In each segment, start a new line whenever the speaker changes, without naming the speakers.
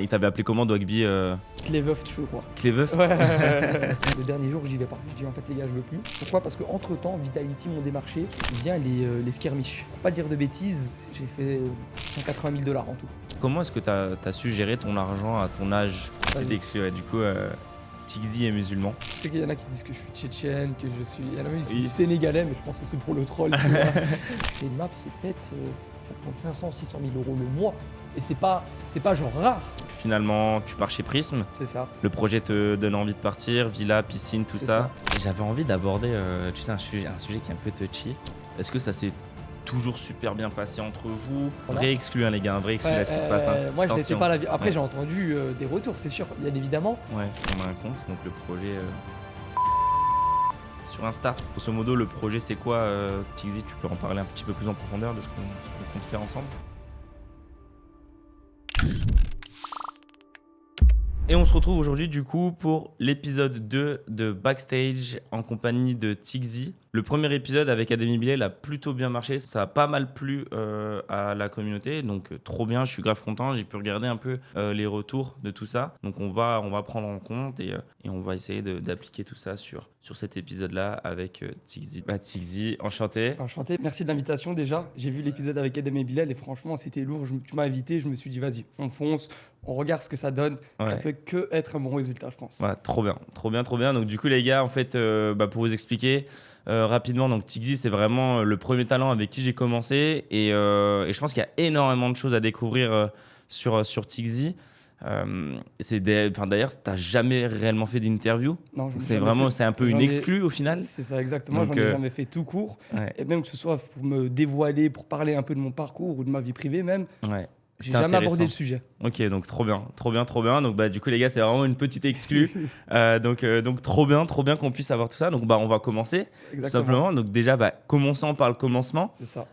Il t'avait appelé comment, Dogby
Cleveuf, je crois.
Cleveuf.
Ouais. Le dernier jour, j'y vais pas. Je dis en fait, les gars, je veux plus. Pourquoi? Parce qu'entre temps, Vitality m'ont démarché via les skirmish. Pour pas dire de bêtises, j'ai fait 180 000 $ en tout.
Comment est-ce que t'as su gérer ton argent à ton âge? Petite exclu, ouais. Du coup, Tixzy est musulman.
Tu sais qu'il y en a qui disent que je suis tchétchène, que je suis. Il y en a qui
Oui.
disent sénégalais, mais je pense que c'est pour le troll. Tu vois. Je fais une map, c'est pète, ça va prendre 500, 600 000 € le mois. Et c'est pas genre rare.
Finalement, tu pars chez Prism.
C'est ça.
Le projet te donne envie de partir, villa, piscine, tout
C'est
ça. Et j'avais envie d'aborder, tu sais, un sujet qui est un peu touchy. Est-ce que ça s'est toujours super bien passé entre vous?
Voilà.
Vrai exclu, hein, les gars, un vrai exclu, là, ce qui se passe. Hein.
Moi, je n'étais
Attention.
pas la vie. Après,
Ouais.
j'ai entendu des retours, c'est sûr, bien évidemment.
Ouais, on a un compte, donc le projet sur Insta. Grosso modo, le projet, c'est quoi, Tixzy? Tu peux en parler un petit peu plus en profondeur de ce qu'on compte faire ensemble? Et on se retrouve aujourd'hui du coup pour l'épisode 2 de Backstage en compagnie de Tixzy. Le premier épisode avec Academy Bilal a plutôt bien marché, ça a pas mal plu à la communauté, donc trop bien, je suis grave content, j'ai pu regarder un peu les retours de tout ça. Donc on va prendre en compte et on va essayer d'appliquer tout ça sur cet épisode-là avec Tixzy. Bah Tixzy, enchanté.
Enchanté, merci de l'invitation déjà. J'ai vu l'épisode avec Adam et Bilal et franchement, c'était lourd. Tu m'as invité, je me suis dit, vas-y, on fonce, on regarde ce que ça donne.
Ouais.
Ça peut que être un bon résultat, je pense.
Ouais, trop bien. Donc du coup les gars, en fait, pour vous expliquer rapidement, donc Tixzy c'est vraiment le premier talent avec qui j'ai commencé et je pense qu'il y a énormément de choses à découvrir sur Tixzy. D'ailleurs, t'as jamais réellement fait d'interview.
Non, je
C'est un peu une exclue au final.
C'est ça, exactement.
Donc,
J'en ai jamais fait tout court.
Ouais.
Et même que ce soit pour me dévoiler, pour parler un peu de mon parcours ou de ma vie privée même,
Ouais.
j'ai
C'était
jamais abordé
intéressant.
le sujet.
Ok, donc trop bien. Donc du coup les gars, c'est vraiment une petite exclue. donc trop bien qu'on puisse avoir tout ça. Donc on va commencer tout
Exactement.
simplement. Donc déjà, commençons par le commencement.
C'est ça.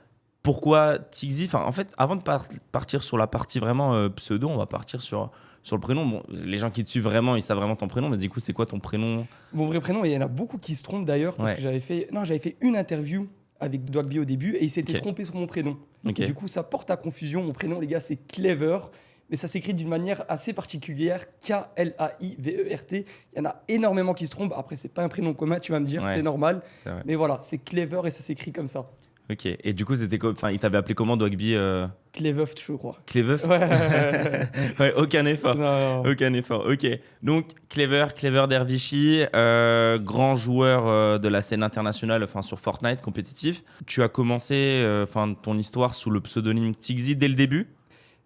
Pourquoi Tixzy? Enfin, en fait, avant de partir sur la partie vraiment pseudo, on va partir sur le prénom. Bon, les gens qui te suivent vraiment, ils savent vraiment ton prénom, mais du coup, c'est quoi ton prénom?
Mon vrai prénom, et il y en a beaucoup qui se trompent d'ailleurs, parce
Ouais.
que j'avais fait une interview avec Dogby au début et il s'était
Ok.
trompé sur mon prénom.
Ok.
Et du coup, ça porte à confusion. Mon prénom, les gars, c'est Clever, mais ça s'écrit d'une manière assez particulière, K-L-A-I-V-E-R-T. Il y en a énormément qui se trompent. Après, c'est pas un prénom commun, tu vas me dire,
Ouais.
c'est normal.
C'est vrai.
Mais voilà, c'est Clever et ça s'écrit comme ça.
Ok. Et du coup, il t'avait appelé comment, Dogby?
Cleveuf, je crois.
Cleveuf?
Ouais.
Ouais, aucun effort.
Non.
Aucun effort. Ok. Donc Clever Dervishi, grand joueur de la scène internationale, enfin sur Fortnite compétitif. Tu as commencé ton histoire sous le pseudonyme Tixzy dès le début.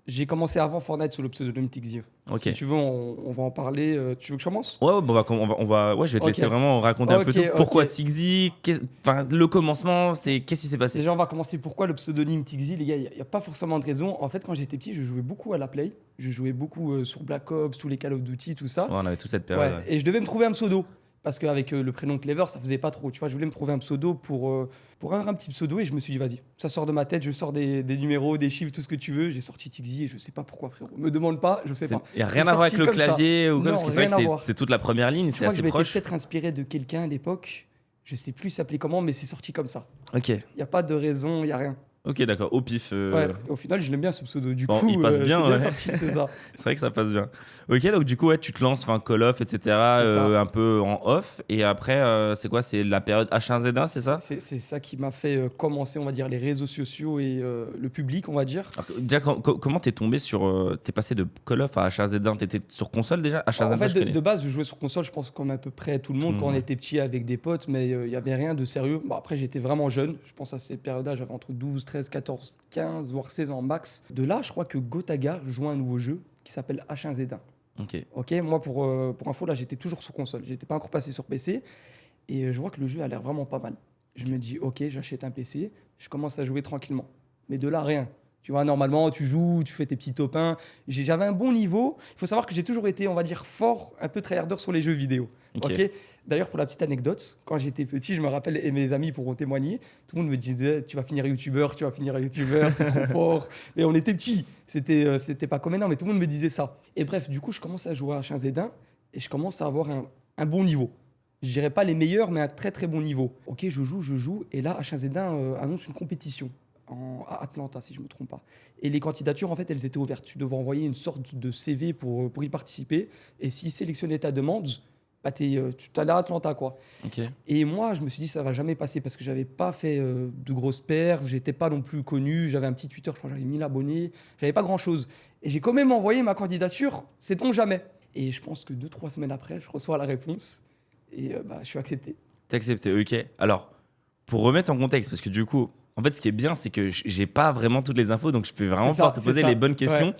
J'ai commencé avant Fortnite sous le pseudonyme Tixzy.
Ok.
Si tu veux, on va en parler. Tu veux que je commence?
Ouais, je vais te laisser
Ok.
vraiment raconter un peu
Ok,
tout. Pourquoi
ok.
Tixzy? Le commencement, qu'est-ce qui s'est passé?
Déjà, on va commencer. Pourquoi le pseudonyme Tixzy? Les gars, il n'y a pas forcément de raison. En fait, quand j'étais petit, je jouais beaucoup à la Play. Je jouais beaucoup sur Black Ops, tous les Call of Duty, tout ça.
Ouais, on avait toute cette période.
Ouais. Et je devais me trouver un pseudo. Parce qu'avec le prénom Clever, ça faisait pas trop. Tu vois, je voulais me trouver un pseudo pour avoir un petit pseudo. Et je me suis dit, vas-y, ça sort de ma tête. Je sors des numéros, des chiffres, tout ce que tu veux. J'ai sorti Tixzy et je sais pas pourquoi, frérot. Me demande pas, je sais pas.
Il n'y a rien
C'est
à voir avec
sorti
le
comme ça.
clavier ou quoi,
Non,
parce que c'est vrai
rien à
que
voir.
c'est toute la première ligne,
Je
c'est
crois que
assez
je m'étais
proche.
peut-être inspiré de quelqu'un à l'époque. Je sais plus s'appeler comment, mais c'est sorti comme ça.
Ok.
Il n'y a pas de raison, il n'y a rien.
Ok, d'accord. Au pif.
Ouais, au final, je l'aime bien ce pseudo. Du
Bon,
coup,
il passe bien,
c'est bien
ouais.
sorti, c'est ça.
C'est vrai que ça passe bien. Ok, donc du coup, ouais, tu te lances, Call of, etc.
ça.
Un peu en off. Et après, c'est quoi? C'est la période H1Z1, c'est ça?
C'est ça qui m'a fait commencer, on va dire, les réseaux sociaux et le public, on va dire.
Alors, déjà, comment t'es tombé sur. T'es passé de Call of à H1Z1? T'étais sur console déjà? H1Z1,
En fait,
je connais.
de base, je jouais sur console, je pense, comme à peu près tout le monde, quand on
ouais.
était petit avec des potes, mais il n'y avait rien de sérieux. Bon, après, j'étais vraiment jeune. Je pense à cette période-là, j'avais entre 12, 13, 14, 15, voire 16 ans max. De là, je crois que Gotaga joue un nouveau jeu qui s'appelle H1Z1.
Ok.
Ok, moi, pour info, là, j'étais toujours sur console. J'étais pas encore passé sur PC. Et je vois que le jeu a l'air vraiment pas mal. Je me dis, ok, j'achète un PC. Je commence à jouer tranquillement. Mais de là, rien. Tu vois, normalement, tu joues, tu fais tes petits top 1. J'avais un bon niveau. Il faut savoir que j'ai toujours été, on va dire, fort, un peu tryharder sur les jeux vidéo.
Ok.
Ok. D'ailleurs, pour la petite anecdote, quand j'étais petit, je me rappelle, et mes amis pourront témoigner, tout le monde me disait, tu vas finir youtubeur, t'es trop fort. Mais on était petits. C'était pas comme maintenant, mais tout le monde me disait ça. Et bref, du coup, je commence à jouer à H1Z1 et je commence à avoir un bon niveau. Je dirais pas les meilleurs, mais un très très bon niveau. Ok, je joue, et là, H1Z1 annonce une compétition à Atlanta, si je ne me trompe pas. Et les candidatures, en fait, elles étaient ouvertes. Tu devais envoyer une sorte de CV pour y participer. Et s'ils sélectionnaient ta demande, bah, tu allais à Atlanta, quoi.
Ok.
Et moi, je me suis dit, ça va jamais passer parce que j'avais pas fait de grosses perfs, j'étais pas non plus connu, j'avais un petit Twitter, je crois que j'avais 1000 abonnés, j'avais pas grand-chose. Et j'ai quand même envoyé ma candidature, sait-on jamais. Et je pense que 2-3 semaines après, je reçois la réponse et bah, je suis accepté.
T'as accepté, ok. Alors, pour remettre en contexte, parce que du coup, en fait, ce qui est bien, c'est que j'ai pas vraiment toutes les infos, donc je peux vraiment
C'est ça,
pouvoir te
c'est
poser
ça.
les bonnes questions.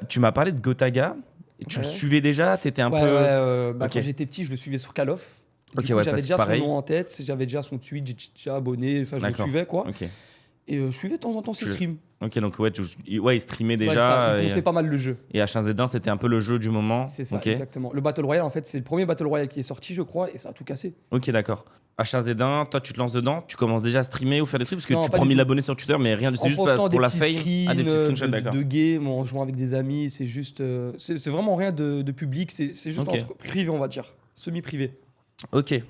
Tu m'as parlé de Gotaga. Et tu le
Ouais.
suivais déjà? T'étais un
Ouais,
peu.
bah,
Ok.
quand j'étais petit, je le suivais sur Call of.
Ok,
Du coup,
ouais,
j'avais
parce
déjà
que
son
pareil.
nom en tête, j'avais déjà son tweet, j'étais déjà abonné, enfin je le
D'accord.
suivais quoi.
Ok.
Et je suivais de temps en temps ses
Tu-
streams.
Ok, donc ouais, il streamait
Ouais, ça,
déjà.
il ponçait pas mal le jeu.
Et H1Z1, c'était un peu le jeu du moment.
C'est ça,
Ok.
exactement. Le Battle Royale, en fait, c'est le premier Battle Royale qui est sorti, je crois, et ça a tout cassé.
Ok, d'accord. H1Z1, toi, tu te lances dedans, tu commences déjà à streamer ou faire des trucs parce que
Non,
tu
pas
prends
du
1000
tout.
abonnés sur Twitter, mais rien, c'est
En
juste
postant
pour
des
la
petits
fame.
screens,
Des petits screenshots,
de,
d'accord.
de game, en jouant avec des amis, c'est juste. C'est vraiment rien de public, c'est juste
Ok.
entre privé, on va dire. Semi-privé.
Ok,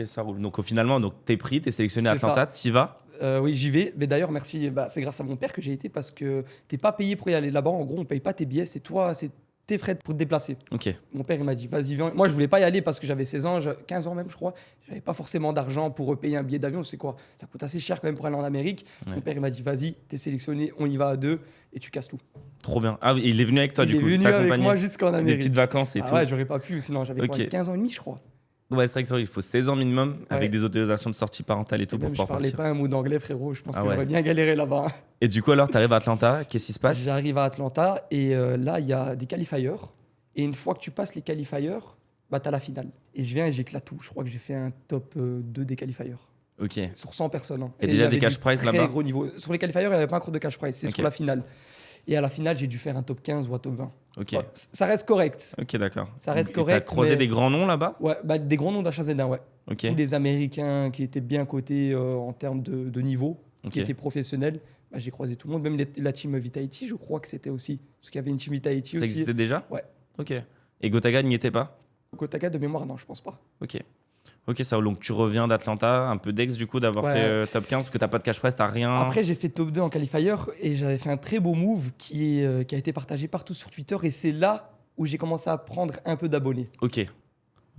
ça roule. Donc, finalement, t'es pris, t'es sélectionné à
C'est
Atlanta, t'y vas.
Oui, j'y vais. Mais d'ailleurs, merci. Bah, c'est grâce à mon père que j'ai été parce que t'es pas payé pour y aller là-bas. En gros, on paye pas tes billets, c'est toi, c'est tes frais pour te déplacer.
Ok,
Mon père, il m'a dit, vas-y, viens. Moi, je voulais pas y aller parce que j'avais 16 ans, 15 ans même, je crois. J'avais pas forcément d'argent pour payer un billet d'avion. C'est quoi? Ça coûte assez cher quand même pour aller en Amérique.
Ouais.
Mon père, il m'a dit, vas-y, t'es sélectionné, on y va à deux et tu casses tout.
trop bien. Ah oui, il est venu avec toi,
Il
du
est
coup.
venu
t'as
avec
accompagné.
moi jusqu'en
Des
Amérique.
petites vacances et
Ah
tout.
ouais, j'aurais pas pu, sinon j'avais quoi,
Ok.
15 ans et demi, je crois.
Ouais, c'est vrai qu'il faut 16 ans minimum avec
Ouais.
des autorisations de sortie parentale et tout
Et
pour
même, je
pouvoir
parlais
partir.
pas un mot d'anglais, frérot. Je pense
Ah
que
ouais.
j'aurais bien galéré là-bas.
Et du coup, alors, t'arrives à Atlanta, qu'est-ce qui se passe?
J'arrive à Atlanta et là, il y a des qualifiers. Et une fois que tu passes les qualifiers, bah, t'as la finale. Et je viens et j'éclate tout. Je crois que j'ai fait un top 2 des qualifiers.
Ok.
Sur 100 personnes. Hein.
Et
il
déjà
y avait
des cash
du
prizes
très
là-bas?
gros niveau. Sur les qualifiers, il n'y avait pas encore de cash prize. C'est
Ok.
sur la finale. Et à la finale, j'ai dû faire un top 15 ou un top 20.
Ok.
Ouais, ça reste correct.
Ok, d'accord.
Ça reste
Et T'as
correct,
croisé
mais-
des grands noms là-bas?
Ouais, bah, des grands noms d'HZ1, ouais.
Ok.
Tous les Américains qui étaient bien cotés en termes de niveau,
Ok.
qui étaient professionnels. Bah, j'ai croisé tout le monde, même la team Vitality, je crois que c'était aussi. Parce qu'il y avait une team Vitality
Ça
aussi.
existait déjà?
Ouais.
Ok. Et Gotaga n'y était pas?
Kotaka de mémoire, non, je pense pas.
Ok. Ok, ça roule. Donc tu reviens d'Atlanta, un peu d'ex du coup d'avoir
Ouais.
fait top 15 parce que t'as pas de cash prize, t'as rien.
Après, j'ai fait top 2 en qualifier et j'avais fait un très beau move qui a été partagé partout sur Twitter. Et c'est là où j'ai commencé à prendre un peu d'abonnés.
Ok.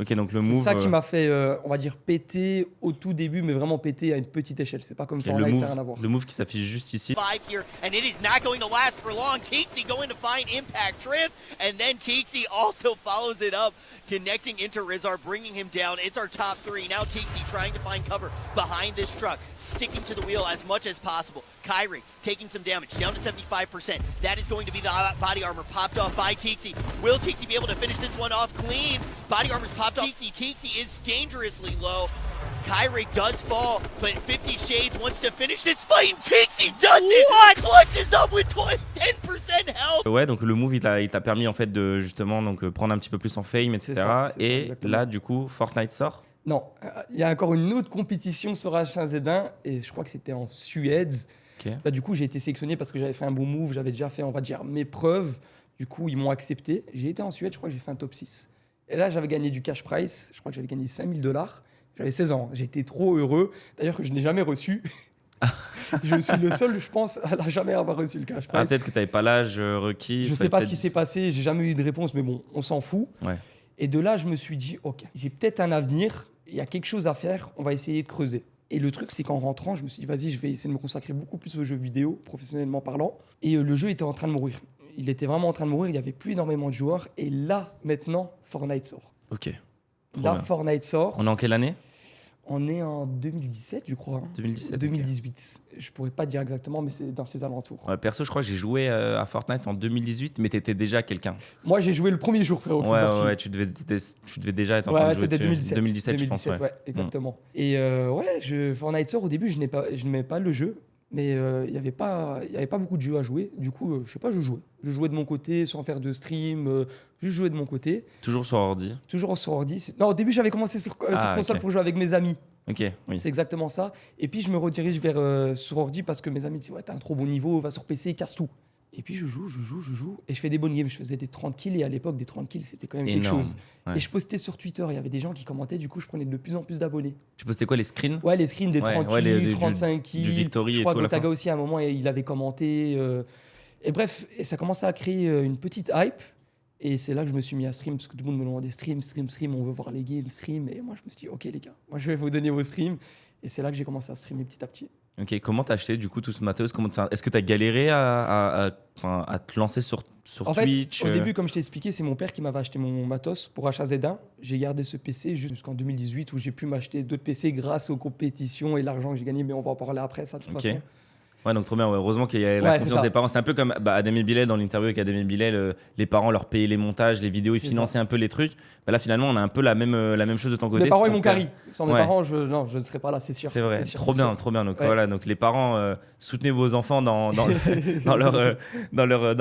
Ok, donc le
C'est
move.
ça qui m'a fait, on va dire, péter au tout début, mais vraiment péter à une petite échelle. C'est pas comme
ok,
Fortnite, ça n'a rien à voir.
le move qui s'affiche juste ici.
5 here, and it is not going to last for long. Tixi going to find Impact Trip, and then Tixi also follows it up, connecting into Rizar, bringing him down. It's our top 3. Now Tixi trying to find cover behind this truck, sticking to the wheel as much as possible. Kyrie taking some damage, down to 75%. That is going to be the body armor popped off by Tixi. Will Tixi be able to finish this one off clean? Body armor's popped off. Tixi is dangerously low. Kyrie does fall, but 50 Shades wants to finish this fight, and Tixi does it! What? Clutches up with 10% health!
Ouais, donc le move il t'a permis en fait de justement donc prendre un petit peu plus en fame, etc.
C'est ça,
Et
exactement.
là, du coup, Fortnite sort.
Non, il y a encore une autre compétition sur H1Z1 et je crois que c'était en Suède.
Ok.
Bah, du coup, j'ai été sélectionné parce que j'avais fait un bon move, j'avais déjà fait, on va dire, mes preuves. Du coup, ils m'ont accepté. J'ai été en Suède, je crois que j'ai fait un top 6. Et là, j'avais gagné du cash prize. Je crois que j'avais gagné 5000 $. J'avais 16 ans. J'étais trop heureux. D'ailleurs, que je n'ai jamais reçu. Je suis le seul, je pense, à ne jamais avoir reçu le cash
Ah,
prize.
peut-être que t'avais pas l'âge requis.
Je
fallait
sais pas ce
peut-être-
qui s'est passé. J'ai jamais eu de réponse, mais bon, on s'en fout.
Ouais.
Et de là, je me suis dit, ok, j'ai peut-être un avenir. Il y a quelque chose à faire. On va essayer de creuser. Et le truc, c'est qu'en rentrant, je me suis dit, vas-y, je vais essayer de me consacrer beaucoup plus aux jeux vidéo, professionnellement parlant. Et le jeu était en train de mourir. Il était vraiment en train de mourir. Il n'y avait plus énormément de joueurs. Et là, maintenant, Fortnite sort.
Ok. Trop
Là,
bien.
Fortnite sort.
On est en quelle année?
On est en 2017, je crois. hein.
2017. ok.
2018. Je pourrais pas te dire exactement, mais c'est dans ces alentours.
Ouais, perso, je crois que j'ai joué à Fortnite en 2018, mais t'étais déjà quelqu'un.
Moi, j'ai joué le premier jour, frérot. que c'est
Ouais,
sorti.
ouais, tu devais déjà être en
Ouais,
train de jouer
c'était
dessus.
2017.
2017, je pense. Ouais.
ouais, exactement. Et ouais, Fortnite sort au début, je n'aimais pas le jeu, mais il n'y avait pas beaucoup de jeux à jouer. Du coup, je sais pas, je jouais. Je jouais de mon côté sans faire de stream, juste jouais de mon côté.
Toujours sur ordi.
Toujours sur ordi. Non, au début, j'avais commencé sur console
ok.
pour jouer avec mes amis.
Ok, oui.
C'est exactement ça. Et puis, je me redirige vers sur ordi parce que mes amis disent, ouais, t'as un trop bon niveau, va sur PC, casse tout. Et puis je joue. Et je fais des bonnes games. Je faisais des 30 kills. Et à l'époque, des 30 kills, c'était quand même quelque
Énorme.
chose.
Ouais.
Et je postais sur Twitter. Il y avait des gens qui commentaient. Du coup, je prenais de plus en plus d'abonnés.
Tu postais quoi, les screens?
Ouais, les screens des
Ouais,
30
ouais,
kills,
du
35 kills.
Victory
je
et
crois
tout à
que
la fin.
Gotaga aussi, à un moment, il avait commenté. Et bref, et ça commençait à créer une petite hype. Et c'est là que je me suis mis à stream. Parce que tout le monde me demandait stream. On veut voir les games, stream. Et moi, je me suis dit, OK, les gars, moi, je vais vous donner vos streams. Et c'est là que j'ai commencé à streamer petit à petit.
Ok, comment t'as acheté du coup tout ce matos? Est-ce que t'as galéré à te lancer sur
En
Twitch?
fait, au début, comme je t'ai expliqué, c'est mon père qui m'avait acheté mon matos pour HZ1. J'ai gardé ce PC jusqu'en 2018 où j'ai pu m'acheter d'autres PC grâce aux compétitions et l'argent que j'ai gagné. Mais on va en parler après, ça, de toute
Ok.
façon.
Ouais, donc trop bien. Ouais. Heureusement qu'il y a la
Ouais, c'est
confiance
ça.
des parents. C'est un peu comme Adem Bilal dans l'interview avec Adem Bilal. Les parents leur payaient les montages, les vidéos, ils
C'est
finançaient
ça.
un peu les trucs. Bah là, finalement, on a un peu la même chose de ton côté.
Mes parents,
C'est
ils
ton
m'ont
père.
carry. Sans mes
Ouais.
parents, je ne serais pas là, c'est sûr.
C'est vrai,
sûr,
trop
c'est
bien,
sûr.
trop bien. Donc
Ouais.
voilà, donc les parents, soutenez vos enfants dans dans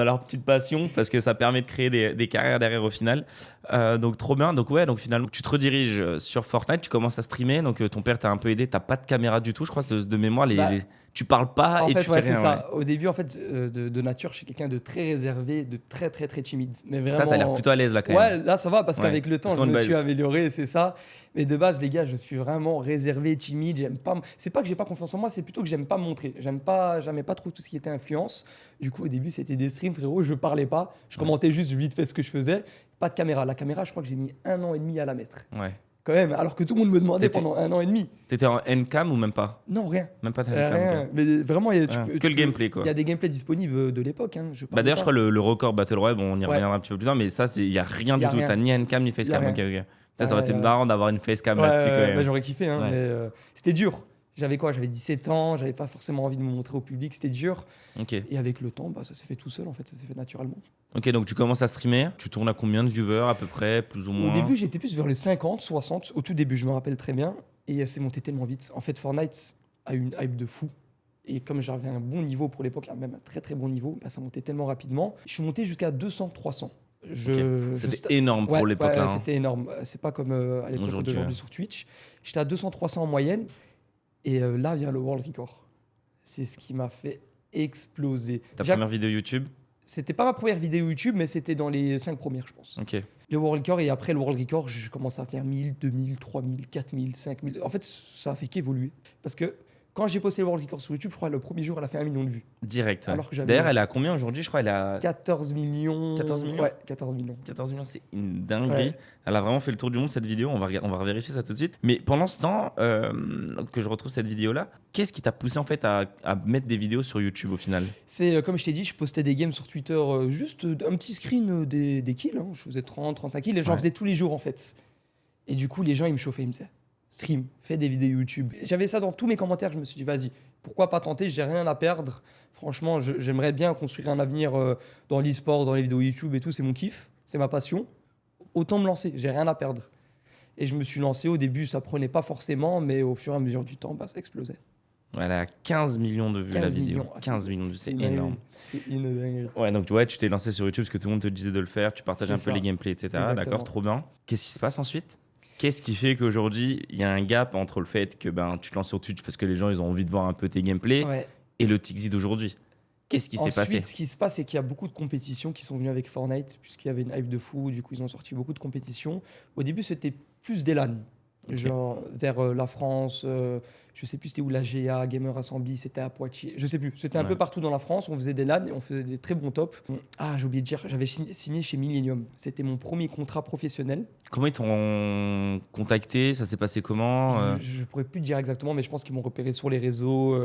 leur petite passion parce que ça permet de créer des carrières derrière au final. Donc trop bien. Donc ouais, donc finalement, tu te rediriges sur Fortnite, tu commences à streamer. Donc ton père t'a un peu aidé. T'as pas de caméra du tout, je crois, de mémoire. Tu parles pas
En
et
fait,
tu
ouais,
fais
c'est
rien.
ça. Au début, en fait, de nature, je suis quelqu'un de très réservé, de très, très, très timide. Mais
Ouais.
vraiment...
Ça, t'as l'air plutôt à l'aise là quand
Ouais,
même.
là, ça va parce
Ouais.
qu'avec le temps,
Parce
je
qu'on
me
va-
suis amélioré, c'est ça. Mais de base, les gars, je suis vraiment réservé, timide. J'aime pas... C'est pas que j'ai pas confiance en moi, c'est plutôt que j'aime pas me montrer. J'aimais pas trop tout ce qui était influence. Du coup, au début, c'était des streams, frérot. Je parlais pas. Je commentais juste vite fait ce que je faisais. Pas de caméra. La caméra, je crois que j'ai mis 1 an et demi à la mettre.
Ouais.
Quand même, alors que tout le monde me demandait
T'étais-
pendant 1 an et demi.
T'étais en N-cam ou même pas?
Non, rien.
Même pas de N-cam.
Rien.
ok.
Mais vraiment, il y a,
Que le gameplay, quoi.
Il y a des gameplays disponibles de l'époque. Hein.
Bah d'ailleurs, je crois le record Battle Royale, bon, on y
Ouais.
reviendra un petit peu plus tard, mais ça, il y a rien
Y
du
a
tout.
rien.
T'as ni N-cam ni facecam.
Y a
Ok,
rien.
ok. Ça aurait été marrant d'avoir une facecam
Ouais,
là-dessus quand même.
bah, j'aurais kiffé, hein,
Ouais.
mais c'était dur. J'avais 17 ans, j'avais pas forcément envie de me montrer au public, c'était dur.
Ok.
Et avec le temps, bah, ça s'est fait tout seul, en fait, ça s'est fait naturellement.
Ok, donc tu commences à streamer. Tu tournes à combien de viewers à peu près, plus ou moins?
Au début, j'étais plus vers les 50, 60, au tout début, je me rappelle très bien. Et c'est monté tellement vite. En fait, Fortnite a eu une hype de fou. Et comme j'avais un bon niveau pour l'époque, même un très très bon niveau, bah, ça montait tellement rapidement. Je suis monté jusqu'à 200, 300.
C'était énorme pour l'époque là. Hein.
C'était énorme. C'est pas comme à l'époque
Aujourd'hui,
d'aujourd'hui sur Twitch. J'étais à 200, 300 en moyenne. Et là vient le World Record. C'est ce qui m'a fait exploser.
Ta première vidéo YouTube?
C'était pas ma première vidéo YouTube, mais c'était dans les 5 premières, je pense.
Ok.
Le World Record, et après le World Record, je commence à faire 1000, 2000, 3000, 4000, 5000. En fait, ça a fait qu'évoluer. Parce que quand j'ai posté le World Record sur YouTube, je crois que le premier jour, elle a fait 1 million de vues.
Direct. Ouais.
Alors que j'avais-
D'ailleurs, elle est à combien aujourd'hui? Je crois elle est à
14 millions.
14 millions.
Ouais, 14 millions.
14 millions, c'est une dinguerie.
Ouais.
Elle a vraiment fait le tour du monde cette vidéo. On va vérifier ça tout de suite. Mais pendant ce temps que je retrouve cette vidéo-là, qu'est-ce qui t'a poussé en fait à mettre des vidéos sur YouTube au final?
C'est comme je t'ai dit, je postais des games sur Twitter, juste un petit screen des kills. Hein. Je faisais 30, 35 kills et j'en
Ouais.
faisais tous les jours en fait. Et du coup, les gens, ils me chauffaient, ils me disaient stream, fais des vidéos YouTube. J'avais ça dans tous mes commentaires, je me suis dit vas-y, pourquoi pas tenter, j'ai rien à perdre. Franchement, j'aimerais bien construire un avenir dans l'e-sport, dans les vidéos YouTube et tout, c'est mon kiff, c'est ma passion. Autant me lancer, j'ai rien à perdre. Et je me suis lancé, au début, ça prenait pas forcément, mais au fur et à mesure du temps, bah, ça explosait.
Ouais, elle a 15 millions de vues
15
la vidéo.
millions.
15 millions de vues, c'est
une
énorme.
dinguerie. C'est une dinguerie.
Ouais, donc ouais, tu t'es lancé sur YouTube parce que tout le monde te disait de le faire, tu partages
C'est
un peu
ça.
les gameplays, etc.
Exactement.
D'accord, trop bien. Qu'est-ce qui se passe ensuite? Qu'est-ce qui fait qu'aujourd'hui, il y a un gap entre le fait que tu te lances sur Twitch parce que les gens ils ont envie de voir un peu tes gameplays
Ouais.
et le TXZ d'aujourd'hui? Qu'est-ce qui s'est passé?
Ensuite, ce qui se passe, c'est qu'il y a beaucoup de compétitions qui sont venues avec Fortnite, puisqu'il y avait une hype de fou. Du coup, ils ont sorti beaucoup de compétitions. Au début, c'était plus des LAN.
Ok.
Genre vers la France, je sais plus c'était où, la GA, Gamer Assembly, c'était à Poitiers, je sais plus. C'était un
Ouais.
peu partout dans la France, on faisait des LAN et on faisait des très bons tops. Ah, j'ai oublié de dire, j'avais signé chez Millennium. C'était mon premier contrat professionnel.
Comment ils t'ont contacté? Ça s'est passé comment?
Je pourrais plus te dire exactement, mais je pense qu'ils m'ont repéré sur les réseaux.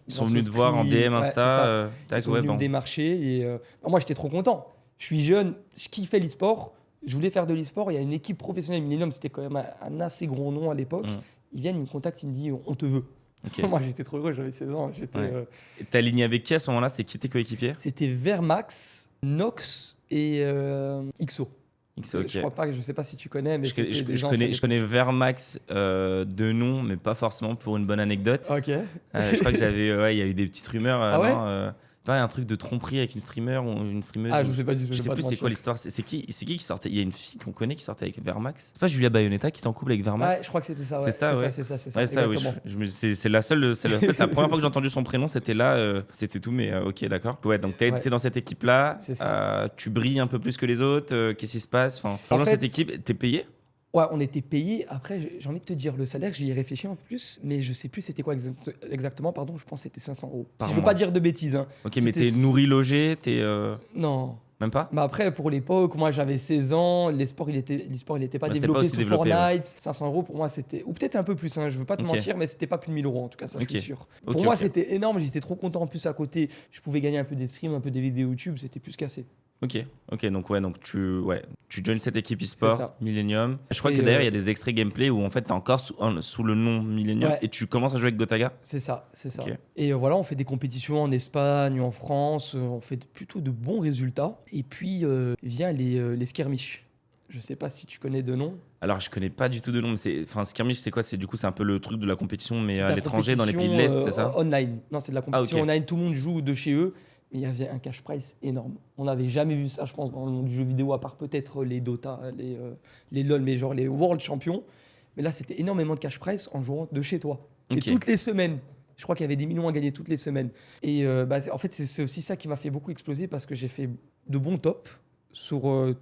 Ils sont venus te voir en DM,
Ouais, c'est
Insta?
ça. Ils
Tac,
sont
ouais,
venus
bon.
me démarcher et moi j'étais trop content. Je suis jeune, je kiffais l'e-sport, je voulais faire de l'e-sport. Il y a une équipe professionnelle Millennium, c'était quand même un assez gros nom à l'époque.
Mm.
Ils viennent, ils me contactent, ils me disent on te veut.
Ok.
Moi j'étais trop heureux, j'avais 16 ans.
Ouais. Et t'es aligné avec qui à ce moment-là? C'est qui tes coéquipiers?
C'était Vermax, Nox et XO.
Ok.
Je sais pas si tu connais, mais
Je
c'était des gens
je connais Vermax de nom, mais pas forcément pour une bonne anecdote.
Ok.
Je crois que il y a eu des petites rumeurs.
Ah ouais
non, Pas un truc de tromperie avec une streamer ou une streameuse.
Ah, je sais pas du tout.
Je sais plus c'est quoi l'histoire. C'est qui sortait. Il y a une fille qu'on connaît qui sortait avec Vermax. C'est pas Julia Bayonetta qui est en couple avec Vermax?
Ouais, je crois que c'était ça. Ouais.
C'est ça, ouais.
C'est ça.
Ouais, ça, oui.
Exactement.
C'est la seule. En fait, c'est la première fois que j'ai entendu son prénom. C'était là. C'était tout, mais ok, d'accord. Ouais, donc t'es dans cette équipe-là.
C'est ça.
Tu brilles un peu plus que les autres. Qu'est-ce qui se passe? Enfin, dans cette équipe, t'es payé?
Ouais, on était payé. Après, j'ai envie de te dire le salaire, j'y ai réfléchi en plus, mais je sais plus c'était quoi exactement. Pardon, je pense que c'était 500 €.
Par
Si je veux
mois.
pas dire de bêtises. Hein.
Ok, mais t'es nourri, logé, t'es.
Non.
Même pas?
Mais après, pour l'époque, moi j'avais 16 ans, l'e-sport il était pas développé sur Fortnite. 500 € pour moi c'était. Ou peut-être un peu plus, hein, je veux pas te mentir, mais c'était pas plus de 1000 € en tout cas, ça je suis sûr. Pour moi c'était énorme, j'étais trop content. En plus à côté, je pouvais gagner un peu des streams, un peu des vidéos YouTube, c'était plus cassé.
Ok, donc tu joins cette équipe e-sport, Millennium. Je crois que d'ailleurs il y a des extraits gameplay où en fait t'es encore sous le nom Millennium et tu commences à jouer avec Gotaga.
C'est ça.
Okay.
Et voilà, on fait des compétitions en Espagne, en France, on fait plutôt de bons résultats. Et puis vient les skirmish. Je sais pas si tu connais de nom.
Alors je connais pas du tout de nom, mais skirmish c'est quoi? C'est un peu le truc de la compétition mais à l'étranger dans les pays de l'Est, c'est ça?
Online. Non, c'est de la compétition online, tout le monde joue de chez eux. Il y avait un cash prize énorme. On n'avait jamais vu ça, je pense, dans le monde du jeu vidéo, à part peut-être les Dota, les LoL, mais genre les World Champions. Mais là, c'était énormément de cash prize en jouant de chez toi. Et toutes les semaines. Je crois qu'il y avait des millions à gagner toutes les semaines. Et en fait, c'est aussi ça qui m'a fait beaucoup exploser parce que j'ai fait de bons tops sur, on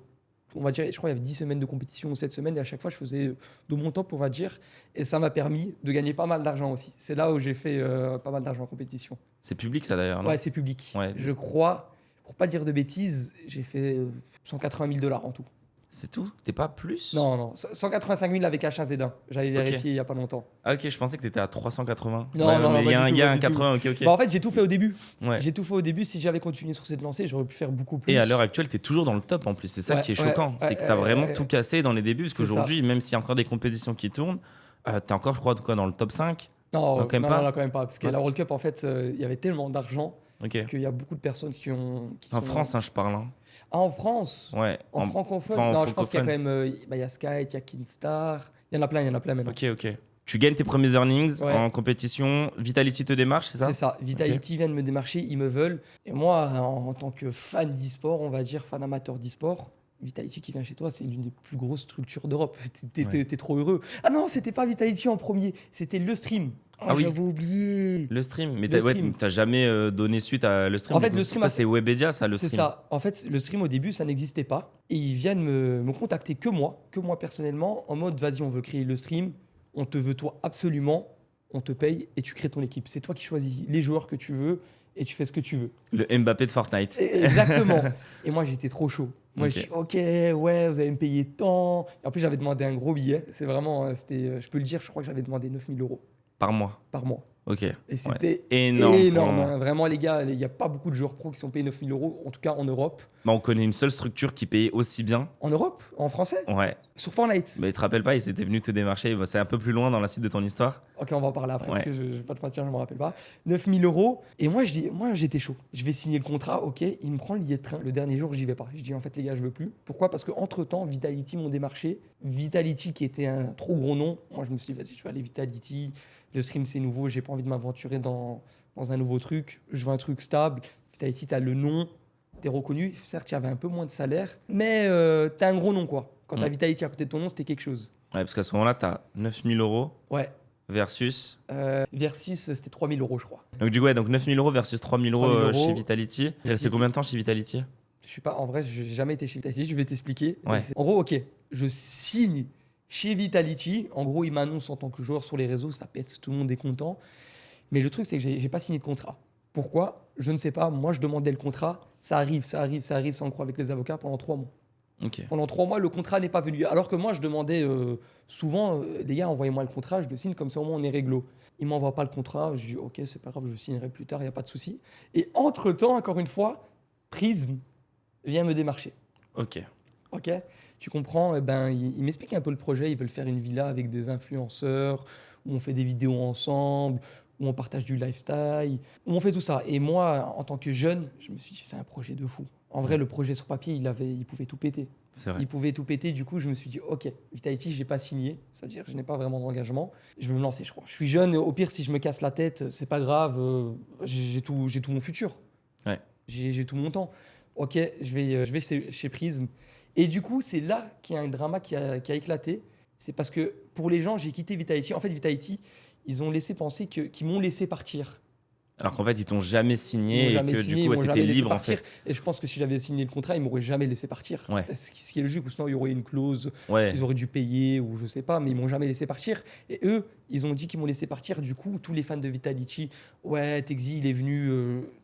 va dire, je crois qu'il y avait 10 semaines de compétition ou 7 semaines. Et à chaque fois, je faisais de bons tops, on va dire. Et ça m'a permis de gagner pas mal d'argent aussi. C'est là où j'ai fait pas mal d'argent en compétition.
C'est public ça d'ailleurs, non?
Ouais, c'est public.
Ouais.
Je crois, pour pas dire de bêtises, j'ai fait 180 000 $ en tout.
C'est tout? T'es pas plus?
Non, 185 000 avec H1Z1. J'avais vérifié il y a pas longtemps.
Ah ok, je pensais que t'étais à 380.
Non,
mais il y a un 80, ok.
Bah, en fait, j'ai tout fait au début.
Ouais.
J'ai tout fait au début. Si j'avais continué sur cette lancée, j'aurais pu faire beaucoup plus.
Et à l'heure actuelle, t'es toujours dans le top en plus. C'est ça qui est choquant. C'est que t'as vraiment tout cassé dans les débuts. Parce qu'aujourd'hui, même s'il y a encore des compétitions qui tournent, t'es encore, je crois, dans le top 5.
Non, quand même pas. Parce que la World Cup, en fait, il y avait tellement d'argent qu'il y a beaucoup de personnes qui
en France, je parle.
Ah, en France?
Ouais.
En francophone? Non, je pense qu'il y a quand même. Il y a Sky, il y a Kinstar. Il y en a plein maintenant.
Ok. Tu gagnes tes premiers earnings en compétition. Vitality te démarche, c'est ça?
C'est ça. Vitality vient de me démarcher, ils me veulent. Et moi, en tant que fan d'e-sport, on va dire fan amateur d'e-sport, Vitality qui vient chez toi, c'est l'une des plus grosses structures d'Europe. T'es trop heureux. Ah non, c'était pas Vitality en premier, c'était le stream.
Ah oui,
j'avais oublié.
Le stream. Mais t'as jamais donné suite à le stream.
En fait, le stream,
c'est Webedia, ça, le stream.
C'est ça. En fait, le stream au début, ça n'existait pas. Et ils viennent me contacter que moi personnellement, en mode vas-y, on veut créer le stream, on te veut toi absolument, on te paye et tu crées ton équipe. C'est toi qui choisis les joueurs que tu veux et tu fais ce que tu veux.
Le Mbappé de Fortnite.
Exactement. Et moi, j'étais trop chaud. Moi,
Ok.
je dis ok, ouais, vous allez me payer tant. Et en plus, j'avais demandé un gros billet. C'est vraiment, je peux le dire, je crois que j'avais demandé 9 000 €
Par mois. Ok.
Et c'était
énorme.
hein. Vraiment, les gars, il n'y a pas beaucoup de joueurs pro qui sont payés 9 000 €, en tout cas en Europe.
Bah, on connaît une seule structure qui payait aussi bien.
En Europe? En français?
Ouais.
Sur Fortnite?
Mais tu te rappelles pas, ils étaient venus te démarcher. C'est un peu plus loin dans la suite de ton histoire.
Ok, on va en parler après parce que je vais pas te mentir, je me rappelle pas. 9 000 €. Et moi, j'étais chaud. Je vais signer le contrat, ok. Il me prend le billet de train. Le dernier jour, j'y vais pas. Je dis en fait, les gars, je veux plus. Pourquoi? Parce qu'entre-temps, Vitality m'ont démarché. Vitality qui était un trop gros nom. Moi, je me suis dit, vas-y, je vais aller Vitality. Le stream, c'est nouveau. J'ai pas envie de m'aventurer dans un nouveau truc. Je veux un truc stable. Vitality, t'as le nom. T'es reconnu. Certes, il y avait un peu moins de salaire. Mais t'as un gros nom, quoi. Quand t'as Vitality à côté de ton nom, c'était quelque chose.
Ouais, parce qu'à ce moment-là, t'as 9 000 €.
Ouais.
Versus.
C'était 3 000 € je crois.
Donc, du coup, 9 000 € versus 3 000 € chez Vitality. T'es resté combien de temps chez Vitality?
Je suis pas, en vrai, j'ai jamais été chez Vitality. Je vais t'expliquer.
Ouais.
En gros, ok, je signe chez Vitality. En gros, ils m'annoncent en tant que joueur sur les réseaux. Ça pète, tout le monde est content. Mais le truc, c'est que j'ai pas signé de contrat. Pourquoi? Je ne sais pas. Moi, je demandais le contrat. Ça arrive sans le croire avec les avocats pendant 3 mois.
Ok.
Pendant 3 mois, le contrat n'est pas venu. Alors que moi, je demandais souvent, les gars, envoyez-moi le contrat, je le signe, comme ça au moins on est réglo. Ils ne m'envoient pas le contrat, je dis ok, c'est pas grave, je le signerai plus tard, il n'y a pas de souci. Et entre-temps, encore une fois, Prism vient me démarcher.
Ok.
Ok, tu comprends? Il m'explique un peu le projet, ils veulent faire une villa avec des influenceurs, où on fait des vidéos ensemble, où on partage du lifestyle, où on fait tout ça. Et moi, en tant que jeune, je me suis dit, c'est un projet de fou. En vrai, le projet sur papier, il pouvait tout péter.
C'est vrai.
Il pouvait tout péter. Du coup, je me suis dit, ok, Vitality, je n'ai pas signé. Ça veut dire que je n'ai pas vraiment d'engagement. Je vais me lancer, je crois. Je suis jeune. Au pire, si je me casse la tête, c'est pas grave. J'ai tout mon futur.
Ouais.
J'ai tout mon temps. Ok, je vais chez Prism. Et du coup, c'est là qu'il y a un drama qui a éclaté. C'est parce que pour les gens, j'ai quitté Vitality. En fait, Vitality, ils ont laissé penser qu'ils m'ont laissé partir.
Alors qu'en fait, ils t'ont jamais
Ils
signé
m'ont
et
jamais
que
signé,
du
ils
coup,
m'ont
t'étais
jamais laissé
libre en
partir.
fait.
Et je pense que si j'avais signé le contrat, ils m'auraient jamais laissé partir.
Ouais.
Ce qui est logique, ou sinon il y aurait une clause,
Ouais.
ils auraient dû payer ou je sais pas, mais ils m'ont jamais laissé partir. Et eux, ils ont dit qu'ils m'ont laissé partir. Du coup, tous les fans de Vitality, ouais, Texi, il est venu,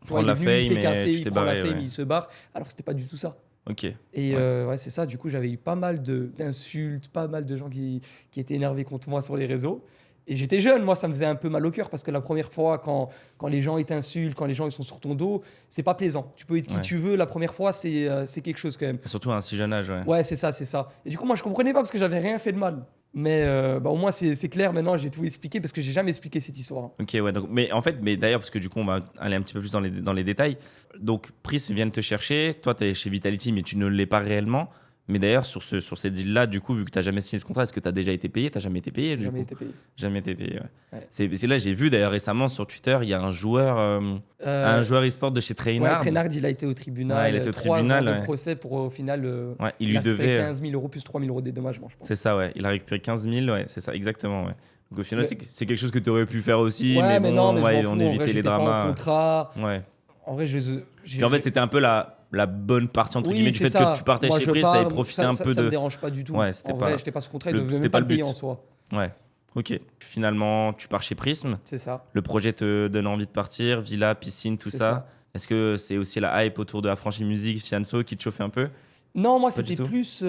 Prendre
il est
la
venu, il s'est
fame et
cassé,
tu
il
t'es
prend la
barré,
fame,
ouais.
il se barre. Alors c'était pas du tout ça.
Ok.
Et
Ouais.
ouais, c'est ça. Du coup, j'avais eu pas mal d'insultes, pas mal de gens qui étaient énervés contre moi sur les réseaux. Et j'étais jeune, moi, ça me faisait un peu mal au cœur parce que la première fois, quand les gens ils t'insultent, quand les gens ils sont sur ton dos, c'est pas plaisant. Tu peux être qui
Ouais.
tu veux, la première fois, c'est quelque chose quand même.
Surtout à un si jeune âge, ouais.
Ouais, c'est ça, c'est ça. Et du coup, moi, je comprenais pas parce que j'avais rien fait de mal. Mais au moins, c'est clair maintenant, j'ai tout expliqué parce que j'ai jamais expliqué cette histoire.
Ok, ouais. Donc, mais en fait, d'ailleurs, parce que du coup, on va aller un petit peu plus dans les détails. Donc, Prism vient te chercher. Toi, tu es chez Vitality, mais tu ne l'es pas réellement. Mais d'ailleurs, sur ces deals-là, du coup, vu que tu n'as jamais signé ce contrat, est-ce que tu as déjà été payé? Tu n'as jamais été payé,
J'ai
du
jamais
coup
été payé.
Jamais été payé, ouais.
Ouais.
C'est là, j'ai vu d'ailleurs récemment sur Twitter, il y a un joueur e-sport de chez
Ouais,
Trainard.
Trainard, il a été au tribunal.
Ouais, il était au
3
tribunal,
ans de
ouais.
procès pour au final.
Ouais, il
il
lui
a récupéré
devait.
15 000 euros plus 3 000 euros de dédommagement, je pense.
C'est ça, ouais. Il a récupéré 15 000, ouais, c'est ça, exactement, ouais. Donc au final,
Mais-
c'est quelque chose que tu aurais pu faire aussi,
Ouais,
mais bon,
non, mais
ouais,
je m'en
on
fous. En
évitait
vrai,
les
j'étais pas en
dramas.
contrat.
Ouais.
En vrai,
Puis en fait, c'était un peu la bonne partie, entre
oui,
guillemets, du
c'est
fait
ça.
que tu partais
Moi,
chez
je
Pris, tu
parle,
avais profité un peu
ça
de.
me dérange pas du tout.
Ouais, c'était
en
pas-
vrai, j'étais pas sous contrat, ils
le-
ne devaient
c'était
même
pas
pas
le
le payer
but.
en soi.
Ouais. Ok. Finalement, tu pars chez Prism.
C'est ça.
Le projet te donne envie de partir, villa, piscine, tout
C'est
ça.
ça.
Est-ce que c'est aussi la hype autour de Affranchi Music, Fianso qui te chauffait un peu?
Non, moi,
Pas du
c'était
tout.
plus.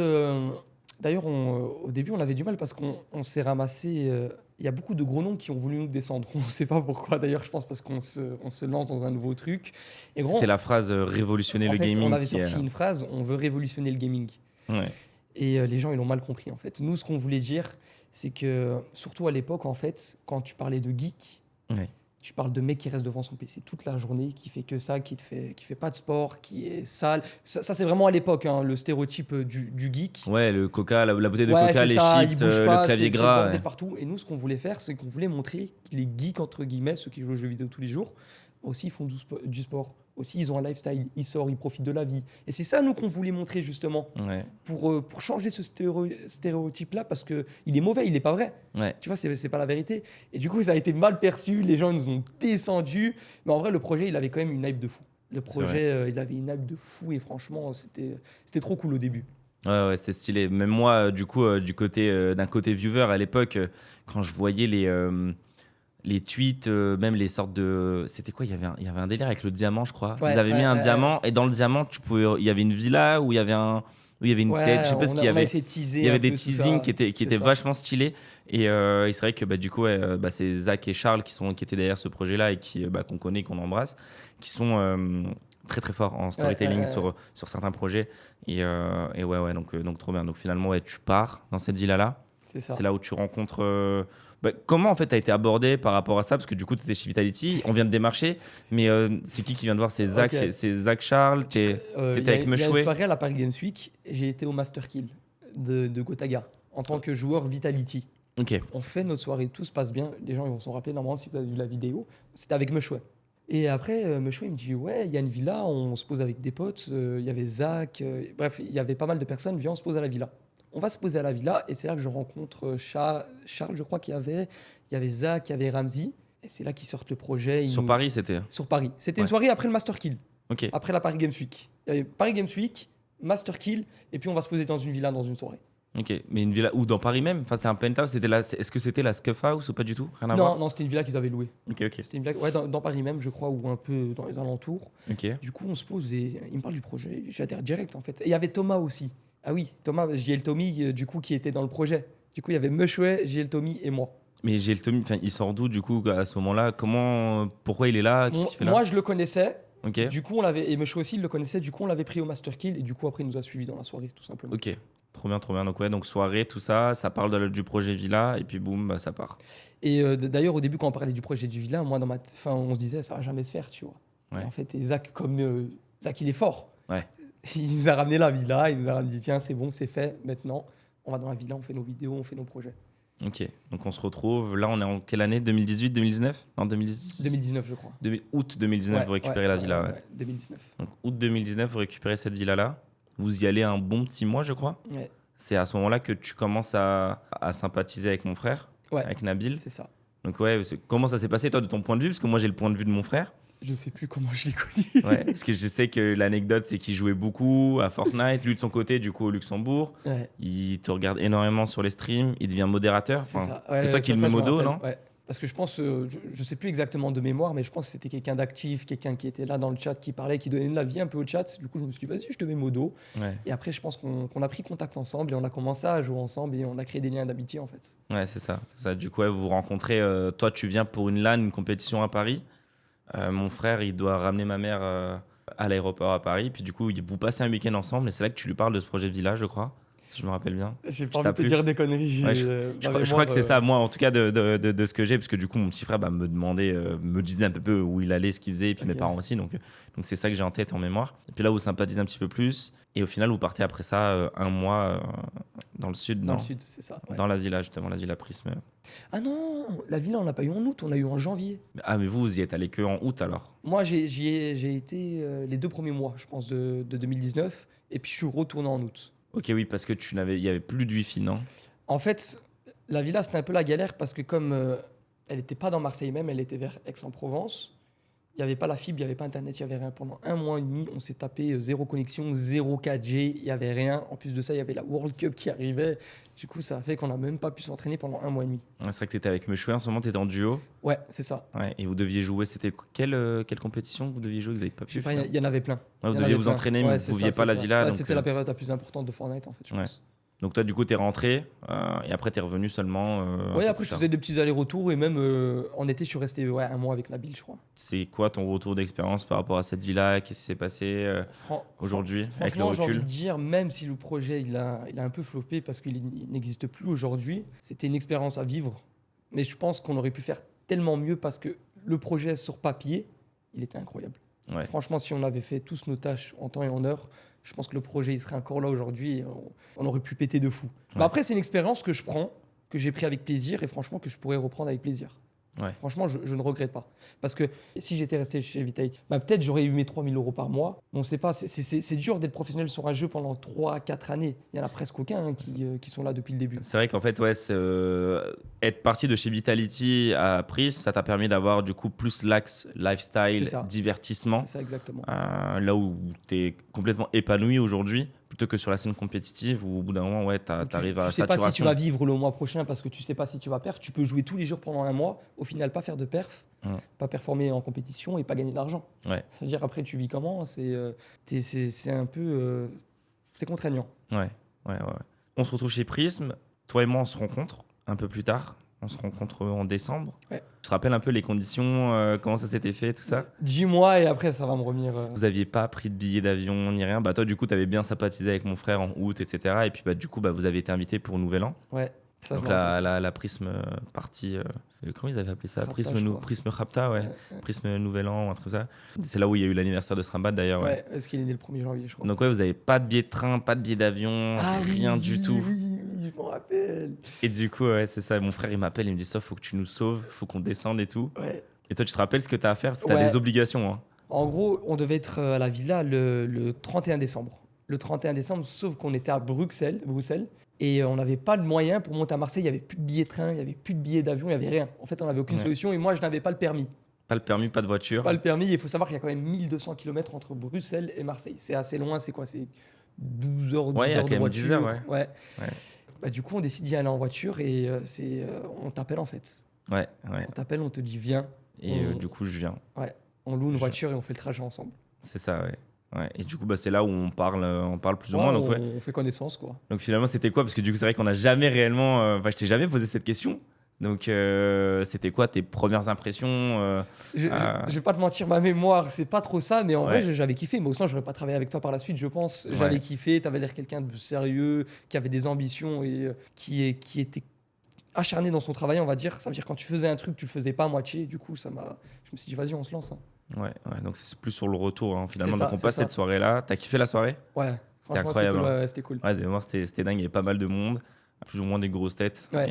D'ailleurs, au début, on avait du mal parce qu'on s'est ramassé. Il y a beaucoup de gros noms qui ont voulu nous descendre. On ne sait pas pourquoi. D'ailleurs, je pense parce qu'on se lance dans un nouveau truc. Et gros,
C'était la phrase révolutionner
en
le
fait,
gaming.
on avait
qui,
sorti une phrase, on veut révolutionner le gaming.
Ouais.
Et les gens, ils l'ont mal compris, en fait. Nous, ce qu'on voulait dire, c'est que, surtout à l'époque, en fait, quand tu parlais de geek,
Ouais.
tu parles de mec qui reste devant son PC toute la journée, qui fait que ça, qui fait pas de sport, qui est sale. Ça c'est vraiment à l'époque, hein, le stéréotype du geek.
Ouais, le coca, la bouteille de
Ouais,
coca,
c'est
les
ça,
chips,
il bouge pas,
le clavier
c'est
gras.
bordé
Ouais.
partout. Et nous, ce qu'on voulait faire, c'est qu'on voulait montrer que les geeks, entre guillemets, ceux qui jouent aux jeux vidéo tous les jours, aussi ils font du sport. Aussi, ils ont un lifestyle, ils sortent, ils profitent de la vie. Et c'est ça, nous, qu'on voulait montrer, justement,
Ouais.
pour changer ce stéréotype-là, parce qu'il est mauvais, il n'est pas vrai.
Ouais.
Tu vois, c'est pas la vérité. Et du coup, ça a été mal perçu, les gens nous ont descendus. Mais en vrai, le projet, il avait quand même une hype de fou. Le projet, il avait une hype de fou et franchement, c'était trop cool au début.
Ouais, c'était stylé. Même moi, du coup, d'un côté viewer, à l'époque, quand je voyais les tweets, même les sortes de. C'était quoi? Il y avait un délire avec le diamant, je crois.
Ouais,
Ils avaient mis
ouais,
un
ouais,
diamant, et dans le diamant, il y avait une villa où il y avait une
Ouais,
tête. Je sais pas ce qu'il y
on a
avait.
essayé de teaser
Il y avait
un
des
peu tout
teasings
ça.
qui étaient
C'est ça.
vachement stylés. Et c'est vrai que du coup, c'est Zach et Charles qui étaient derrière ce projet-là et qu'on connaît, qu'on embrasse, qui sont très très forts en storytelling
ouais.
sur certains projets. Et ouais, donc trop bien. Donc finalement, ouais, tu pars dans cette villa-là.
C'est ça.
C'est là où tu rencontres. Comment en fait tu as été abordé par rapport à ça? Parce que du coup, tu étais chez Vitality, on vient de démarcher, mais c'est qui vient de voir? C'est Zach,
Ok.
c'est Zach Charles. T'étais avec
Il y a une
Meshway.
soirée à la Paris Games Week, j'ai été au Master Kill de Gotaga en tant que joueur Vitality.
Ok.
On fait notre soirée, tout se passe bien. Les gens ils vont s'en rappeler normalement si vous avez vu la vidéo. C'était avec Meshway. Et après, Meshway il me dit ouais, il y a une villa, on se pose avec des potes. Il y avait Zach, bref, il y avait pas mal de personnes. Viens, on se pose à la villa. On va se poser à la villa et c'est là que je rencontre Charles, je crois qu'il y avait Zach, il y avait Ramsey. Et c'est là qu'ils sortent le projet.
Sur Paris, c'était.
Sur Paris. C'était
Ouais.
une soirée après le Master Kill,
Ok.
après la Paris Games Week. Il y avait Paris Games Week, Master Kill, et puis on va se poser dans une villa dans une soirée.
Ok, mais une villa où dans Paris même? Enfin, c'était un penthouse. Est-ce que c'était la Scuff House ou pas du tout? Rien à voir.
Non, c'était une villa qu'ils avaient louée.
Ok.
C'était une villa, ouais, dans Paris même, je crois, ou un peu dans les alentours.
Ok.
Du coup, on se pose et il me parle du projet. J'adhère direct, en fait. Et il y avait Thomas aussi. Ah oui, Thomas, JL Tommy, du coup, qui était dans le projet. Du coup, il y avait Meshway, JL Tommy et moi.
Mais j'ai le Tommy. Enfin, il sort d'où du coup à ce moment-là? Pourquoi il est là? Qu'est-ce qu'il fait là?
Moi, je le connaissais.
Ok.
Du coup, on l'avait, et Meshway aussi, il le connaissait. Du coup, on l'avait pris au Master Kill. Et du coup, après, il nous a suivis dans la soirée, tout simplement.
Ok. Trop bien, trop bien. Donc ouais, donc soirée, tout ça, ça parle du projet Villa et puis boum, ça part.
Et d'ailleurs, au début, quand on parlait du projet du Villa, moi, on se disait, ça va jamais se faire, tu vois.
Ouais.
Et en fait, et Zach, Zach, il est fort.
Ouais.
Il nous a ramené la villa, il nous a dit, tiens, c'est bon, c'est fait, maintenant, on va dans la villa, on fait nos vidéos, on fait nos projets.
Ok, donc on se retrouve. Là, on est en quelle année? 2018, 2019? Non, 2010.
2019, je crois.
Août 2019, vous récupérez la villa. Ouais.
2019.
Donc août 2019, vous récupérez cette villa-là. Vous y allez un bon petit mois, je crois.
Ouais,
C'est à ce moment-là que tu commences à sympathiser avec mon frère,
Ouais.
avec Nabil.
c'est ça.
Donc ouais, comment ça s'est passé toi de ton point de vue? Parce que moi j'ai le point de vue de mon frère.
Je sais plus comment je l'ai connu.
Ouais, parce que je sais que l'anecdote c'est qu'il jouait beaucoup à Fortnite, lui de son côté du coup au Luxembourg.
Ouais,
Il te regarde énormément sur les streams, il devient modérateur.
c'est
Enfin,
ça.
c'est
Ouais,
toi qui
ça,
le
ça,
mets
je me
modo,
rappelle.
non?
Ouais. Parce que je pense, je sais plus exactement de mémoire, mais je pense que c'était quelqu'un d'actif, quelqu'un qui était là dans le chat, qui parlait, qui donnait de la vie un peu au chat. Du coup, je me suis dit, vas-y, je te mets modo.
Ouais.
Et après, je pense qu'on a pris contact ensemble et on a commencé à jouer ensemble et on a créé des liens d'amitié en fait.
Ouais, c'est ça. C'est ça. Du coup, ouais, vous vous rencontrez. Toi, tu viens pour une LAN, une compétition à Paris. Mon frère, il doit ramener ma mère à l'aéroport à Paris. Puis du coup, vous passez un week-end ensemble. Et c'est là que tu lui parles de ce projet de village, je crois. Si je me rappelle bien.
J'ai
pas envie de te dire
des conneries.
Ouais, je crois que c'est ça, moi, en tout cas, de ce que j'ai. Parce que du coup, mon petit frère me demandait, me disait un peu où il allait, ce qu'il faisait. Et puis mes
Ok.
parents aussi. Donc c'est ça que j'ai en tête, en mémoire. Et puis là, vous sympathisez un petit peu plus. Et au final, vous partez après ça un mois dans le sud.
Dans
non
le sud, c'est ça. Ouais.
Dans la villa, justement, la villa Prisme.
Ah non, la villa, on l'a pas eu en août, on l'a eu en janvier.
Ah, mais vous y êtes allé que en août alors?
Moi, j'ai été les 2 premiers mois, je pense, de 2019. Et puis, je suis retourné en août.
Ok, oui, parce que il y avait plus de wifi, non?
En fait, la villa, c'était un peu la galère parce que comme elle n'était pas dans Marseille même, elle était vers Aix-en-Provence. Il n'y avait pas la fibre, il n'y avait pas Internet, il n'y avait rien. Pendant 1 mois et demi, on s'est tapé 0 connexion, 0 4G, il n'y avait rien. En plus de ça, il y avait la World Cup qui arrivait. Du coup, ça a fait qu'on n'a même pas pu s'entraîner pendant 1 mois et demi.
Ouais, c'est vrai que tu étais avec Mechoué, en ce moment, tu étais en duo.
Ouais, c'est ça.
Ouais, et vous deviez jouer, c'était quelle compétition vous deviez jouer que vous n'avez pas
Je sais
pu
pas,
faire?
il y en avait plein.
Ouais,
Il
vous
y en
deviez
avait
vous
plein.
entraîner,
Ouais,
mais vous
c'est
ne pouviez
ça,
pas
c'est
la
ça.
villa.
Ouais,
donc,
c'était la période la plus importante de Fortnite, en fait, je
Ouais.
pense.
donc toi, du coup, tu es rentré et après, tu es revenu seulement. un
Ouais,
peu
après,
plus
je
tard.
faisais des petits allers-retours et même en été, je suis resté 1 mois avec Nabil, je crois.
C'est quoi ton retour d'expérience par rapport à cette villa? Qu'est-ce qui s'est passé aujourd'hui avec le
Franchement, j'ai envie de
recul?
dire, même si le projet il a un peu floppé parce qu'il n'existe plus aujourd'hui, c'était une expérience à vivre. Mais je pense qu'on aurait pu faire tellement mieux parce que le projet sur papier, il était incroyable.
Ouais.
Franchement, si on avait fait tous nos tâches en temps et en heure, je pense que le projet il serait encore là aujourd'hui et on aurait pu péter de fou. Mais
Ouais.
après, c'est une expérience que je prends, que j'ai pris avec plaisir et franchement que je pourrais reprendre avec plaisir.
Ouais.
Franchement, je ne regrette pas. Parce que si j'étais resté chez Vitality, peut-être j'aurais eu mes 3 000 € par mois. On ne sait pas, c'est dur d'être professionnel sur un jeu pendant 3-4 années. Il y en a presque aucun qui sont là depuis le début.
C'est vrai qu'en fait, ouais, être parti de chez Vitality à Prism, ça t'a permis d'avoir du coup plus l'axe lifestyle,
C'est ça.
divertissement.
C'est ça exactement.
Là où tu es complètement épanoui aujourd'hui, plutôt que sur la scène compétitive où au bout d'un moment, ouais, tu arrives à
Tu sais pas
saturation.
si tu vas vivre le mois prochain parce que tu sais pas si tu vas perdre. Tu peux jouer tous les jours pendant 1 mois, au final pas faire de perf, pas performer en compétition et pas gagner d'argent.
Ouais.
C'est-à-dire après tu vis comment? C'est un peu c'est contraignant.
Ouais. On se retrouve chez Prism. Toi et moi, on se rencontre un peu plus tard. On se rencontre en décembre.
Ouais.
Tu te rappelles un peu les conditions, comment ça s'était fait, tout ça?
Dis-moi et après ça va me revenir.
Vous aviez pas pris de billets d'avion ni rien. Bah toi, du coup, tu avais bien sympathisé avec mon frère en août, etc. Et puis, du coup, vous avez été invité pour Nouvel An.
Ouais. Ça, je
Donc
me rappelle.
la Prism partie, comment ils avaient appelé ça?
Rapta,
Prism,
je crois.
Prism Rapta, ouais.
Ouais.
Prism Nouvel An ou un truc comme ça. C'est là où il y a eu l'anniversaire de Strimbat d'ailleurs. Ouais.
Ouais, parce qu'il est né le 1er janvier, je crois.
Donc ouais, vous avez pas de billet de train, pas de billet d'avion, rien du tout.
Oui, je m'en rappelle.
Et du coup, ouais, c'est ça. Mon frère, il m'appelle, il me dit ça, faut que tu nous sauves, faut qu'on descende et tout.
Ouais.
Et toi, tu te rappelles ce que tu as à faire? Parce que tu as
Ouais.
des obligations. Hein.
En gros, on devait être à la villa le 31 décembre. Le 31 décembre, sauf qu'on était à Bruxelles. Et on n'avait pas de moyens pour monter à Marseille. Il n'y avait plus de billets de train, il n'y avait plus de billets d'avion, il n'y avait rien. En fait, on n'avait aucune
Ouais.
solution et moi, je n'avais pas le permis.
Pas le permis, pas de voiture.
Pas le permis. Il faut savoir qu'il y a quand même 1200 km entre Bruxelles et Marseille. C'est assez loin. C'est quoi? C'est 12 heures, 10
Ouais, il y a
heures
quand
de
même
voiture.
10 heures, ouais.
Bah, du coup, on décide d'y aller en voiture et on t'appelle en fait.
Ouais.
On t'appelle, on te dit viens.
Et du coup, je viens.
On loue une voiture et on fait le trajet ensemble.
C'est ça, ouais. Et du coup, c'est là où on parle plus ou moins. Donc, ouais.
On fait connaissance, quoi.
Donc finalement, c'était quoi? Parce que du coup, c'est vrai qu'on n'a jamais réellement... Enfin, je t'ai jamais posé cette question. Donc, c'était quoi tes premières impressions
Je vais pas te mentir, ma mémoire, c'est pas trop ça, mais en
Ouais.
vrai, j'avais kiffé. Mais sinon, j'aurais pas travaillé avec toi par la suite, je pense.
Ouais.
J'avais kiffé, t'avais l'air quelqu'un de sérieux, qui avait des ambitions et qui était acharné dans son travail, on va dire. Ça veut dire quand tu faisais un truc, tu le faisais pas à moitié. Du coup, je me suis dit, vas-y, on se lance. Hein.
Ouais, donc c'est plus sur le retour, hein, finalement.
C'est ça,
Donc on
c'est
passe
ça.
cette soirée-là. T'as kiffé la soirée?
Ouais,
C'était
franchement,
incroyable.
Cool,
Hein.
ouais, c'était cool.
Ouais, de voir, c'était dingue, il y avait pas mal de monde. plus ou moins des grosses têtes.
Ouais,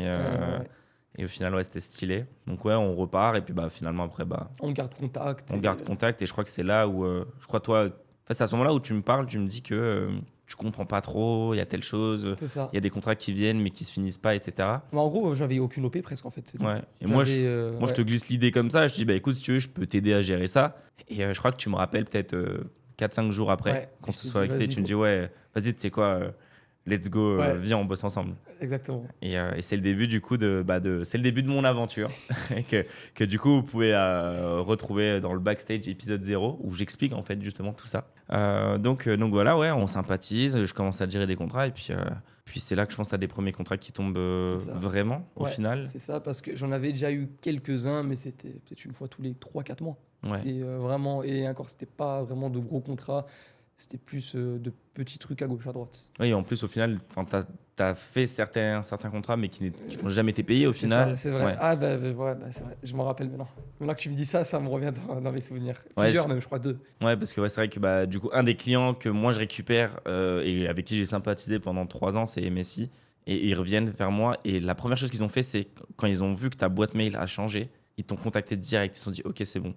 Et au final, ouais, c'était stylé. Donc ouais, on repart et puis finalement après,
on garde contact.
on garde contact et je crois que c'est là où, je crois toi, enfin, c'est à ce moment-là où tu me parles, tu me dis que tu comprends pas trop, il y a telle chose,
C'est ça.
il y a des contrats qui viennent mais qui se finissent pas, etc.
Mais en gros, j'avais aucune OP presque en fait. C'est tout.
Ouais. Et moi,
J'avais,
je te glisse l'idée comme ça, je te dis, écoute, si tu veux, je peux t'aider à gérer ça. Et je crois que tu me rappelles peut-être 4-5 jours après
Ouais.
qu'on
Je
se
te
soit
dis,
quitté,
vas-y,
tu me dis, ouais, vas-y, tu sais quoi, let's go,
Ouais.
viens, on bosse ensemble.
Exactement.
Et c'est le début du coup c'est le début de mon aventure que du coup vous pouvez retrouver dans le backstage épisode 0 où j'explique en fait justement tout ça. Donc voilà, ouais, on sympathise, je commence à gérer des contrats et puis c'est là que je pense que tu as des premiers contrats qui tombent
C'est ça.
vraiment au
Ouais,
final.
C'est ça, parce que j'en avais déjà eu quelques-uns, mais c'était peut-être une fois tous les 3-4 mois.
Ouais.
C'était vraiment, et encore, c'était pas vraiment de gros contrats, c'était plus de petits trucs à gauche, à droite.
Oui, en plus au final, tu as fait certains contrats mais qui n'ont jamais été payés au
C'est
final.
ça, c'est vrai.
Ouais.
Ah, ouais, c'est vrai, je m'en rappelle maintenant. Maintenant que tu me dis ça, ça me revient dans les souvenirs.
Ouais,
Plusieurs, même, je crois 2.
Ouais, parce que ouais, c'est vrai que du coup, un des clients que moi je récupère et avec qui j'ai sympathisé pendant 3 ans, c'est MSI. Et ils reviennent vers moi. Et la première chose qu'ils ont fait, c'est quand ils ont vu que ta boîte mail a changé, ils t'ont contacté direct. Ils se sont dit, OK, c'est bon.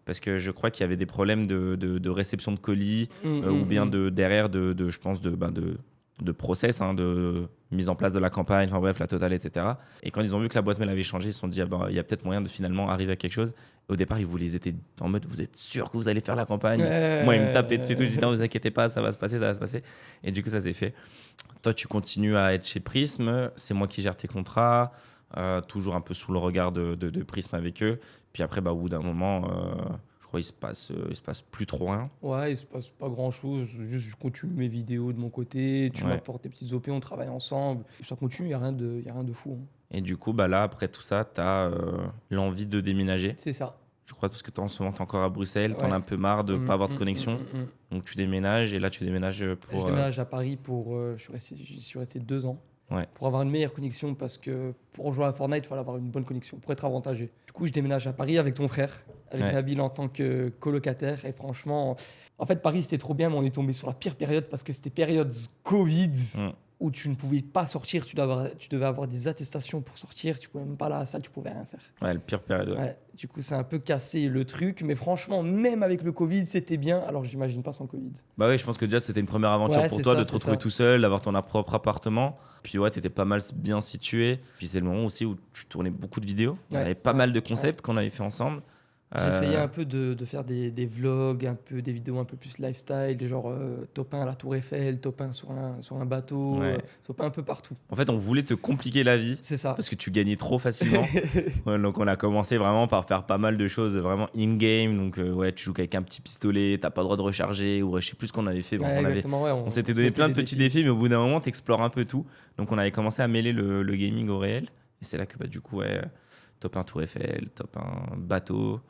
Parce que je crois qu'il y avait des problèmes de réception de colis ou bien derrière je pense, de process, hein, de mise en place de la campagne, enfin bref, la totale, etc. Et quand ils ont vu que la boîte mail avait changé, ils se sont dit, il y a peut-être moyen de finalement arriver à quelque chose. Au départ, ils étaient en mode, vous êtes sûr que vous allez faire la campagne? Moi, ils me tapaient dessus, tout. Je dis, non, vous inquiétez pas, ça va se passer, ça va se passer. Et du coup, ça s'est fait. Toi, tu continues à être chez Prism, c'est moi qui gère tes contrats, toujours un peu sous le regard de Prism avec eux. Puis après, au bout d'un moment, je crois qu'il se passe plus trop rien.
Ouais, il se passe pas grand-chose, juste je continue mes vidéos de mon côté, tu
Ouais.
m'apportes des petites OP, on travaille ensemble, ça continue, il n'y a rien de fou. Hein.
Et du coup, là, après tout ça, tu as l'envie de déménager.
C'est ça.
Je crois parce que en ce moment, tu es encore à Bruxelles, tu en
Ouais.
as un peu marre de ne pas avoir de connexion. Donc tu déménages et là, tu déménages pour...
Je déménage à Paris j'y suis resté 2 ans.
Ouais.
Pour avoir une meilleure connexion, parce que pour jouer à Fortnite, il fallait avoir une bonne connexion, pour être avantagé. Du coup, je déménage à Paris avec ton frère, avec
Ouais.
Nabil en tant que colocataire. Et franchement, en fait, Paris, c'était trop bien, mais on est tombé sur la pire période parce que c'était période Covid, où tu ne pouvais pas sortir, tu devais avoir des attestations pour sortir, tu pouvais même pas aller à la salle, tu pouvais rien faire.
Ouais, le pire période. Ouais.
Ouais, du coup, c'est un peu cassé le truc, mais franchement, même avec le Covid, c'était bien. Alors, j'imagine pas sans Covid.
Bah ouais, je pense que déjà, c'était une première aventure
Ouais,
pour
c'est
toi
ça,
de te
c'est
retrouver
ça.
tout seul, d'avoir ton propre appartement. Puis ouais, t'étais pas mal bien situé. Puis c'est le moment aussi où tu tournais beaucoup de vidéos. Il y
Ouais,
avait pas
ouais,
mal de concepts qu'on avait fait ensemble.
J'essayais un peu de faire des vlogs, un peu des vidéos un peu plus lifestyle, genre top 1 à la Tour Eiffel, top 1 sur un bateau,
Ouais.
top 1 un peu partout.
En fait, on voulait te compliquer la vie
C'est ça.
parce que tu gagnais trop facilement. Ouais, donc on a commencé vraiment par faire pas mal de choses vraiment in-game. Donc ouais, tu joues qu'avec un petit pistolet, t'as pas le droit de recharger ou je sais plus ce qu'on avait fait. Donc,
Ouais, exactement, ouais,
on s'était
se
donné
mettait
plein de
des
petits défis, mais au bout d'un moment, t'explores un peu tout. Donc on avait commencé à mêler le gaming au réel. Et c'est là que du coup, ouais, top 1 Tour Eiffel, top 1 bateau.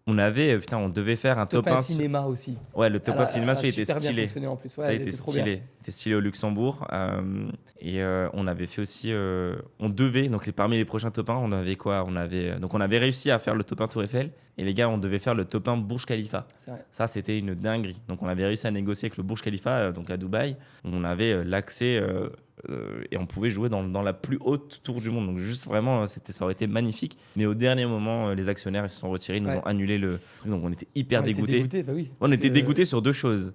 On devait faire un top 1
cinéma aussi.
Ouais, le top 1 cinéma, celui était
super bien
stylé.
fonctionné en plus. Ouais,
Ça a
elle
été
était trop bien.
stylé. C'était stylé au Luxembourg. On avait fait aussi. On devait, donc parmi les prochains top 1, on avait quoi? Donc on avait réussi à faire le top 1 Tour Eiffel. Et les gars, on devait faire le top 1 Burj Khalifa.
C'est vrai.
Ça, c'était une dinguerie. Donc on avait réussi à négocier avec le Burj Khalifa, donc à Dubaï. On avait l'accès et on pouvait jouer dans la plus haute tour du monde. Donc juste vraiment, ça aurait été magnifique. Mais au dernier moment, les actionnaires ils se sont retirés, ils nous ont annulé le truc. Donc on était hyper dégoûtés.
Bah oui,
On était dégoûtés sur 2 choses.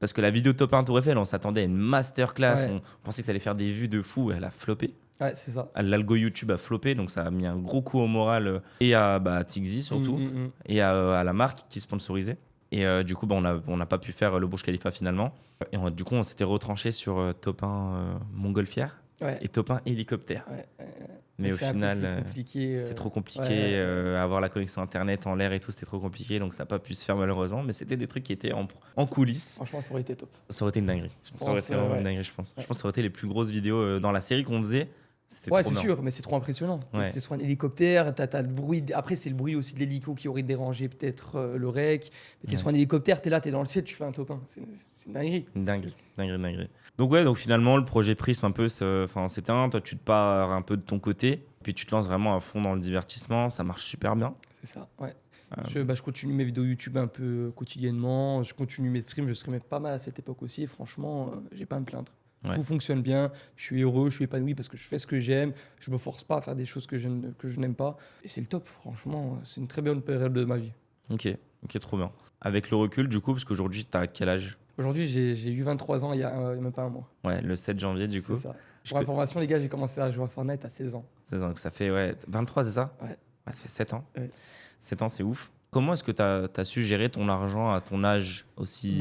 Parce que la vidéo top 1 Tour Eiffel, on s'attendait à une masterclass.
Ouais.
On pensait que ça allait faire des vues de fou. Elle a floppé.
Ouais, c'est ça.
L'algo YouTube a floppé. Donc ça a mis un gros coup au moral et à Tixi surtout. Et à la marque qui sponsorisait. Et du coup, on n'a pas pu faire le Burj Khalifa finalement. Et du coup, on s'était retranché sur top 1 Montgolfière et top 1 hélicoptère. Mais au final, c'était trop compliqué. Avoir la connexion internet en l'air et tout, c'était trop compliqué. Donc ça n'a pas pu se faire malheureusement. Mais c'était des trucs qui étaient en coulisses.
Franchement, ça aurait été top.
Ça aurait été une dinguerie. Ça aurait été vraiment une dinguerie, je pense. Je pense que ça aurait été les plus grosses vidéos dans la série qu'on faisait.
Ouais, c'est sûr, mais c'est trop impressionnant.
Ouais.
T'es sur un hélicoptère, t'as le bruit. Après, c'est le bruit aussi de l'hélico qui aurait dérangé peut-être le rec. Mais t'es sur un hélicoptère, t'es là, t'es dans le ciel, tu fais un top 1. C'est une dinguerie.
Une dinguerie. Donc finalement, le projet Prism un peu s'éteint. Toi, tu te pars un peu de ton côté. Puis tu te lances vraiment à fond dans le divertissement. Ça marche super bien.
C'est ça, ouais. Je continue mes vidéos YouTube un peu quotidiennement. Je continue mes streams. Je streamais pas mal à cette époque aussi. Et franchement, j'ai pas à me plaindre.
Ouais.
Tout fonctionne bien, je suis heureux, je suis épanoui parce que je fais ce que j'aime, je me force pas à faire des choses que je n'aime pas. Et c'est le top, franchement, c'est une très bonne période de ma vie.
Ok, trop bien. Avec le recul, du coup, parce qu'aujourd'hui, t'as quel âge?
Aujourd'hui, j'ai eu 23 ans il y a même pas un mois.
Ouais, le 7 janvier, du coup.
C'est ça.
Je
Pour
peux-
information, les gars, j'ai commencé à jouer à Fortnite à 16 ans.
16 ans, donc ça fait 23, c'est ça?
Ouais.
Ça fait 7 ans.
Ouais.
7 ans, c'est ouf. Comment est-ce que tu as su gérer ton argent à ton âge aussi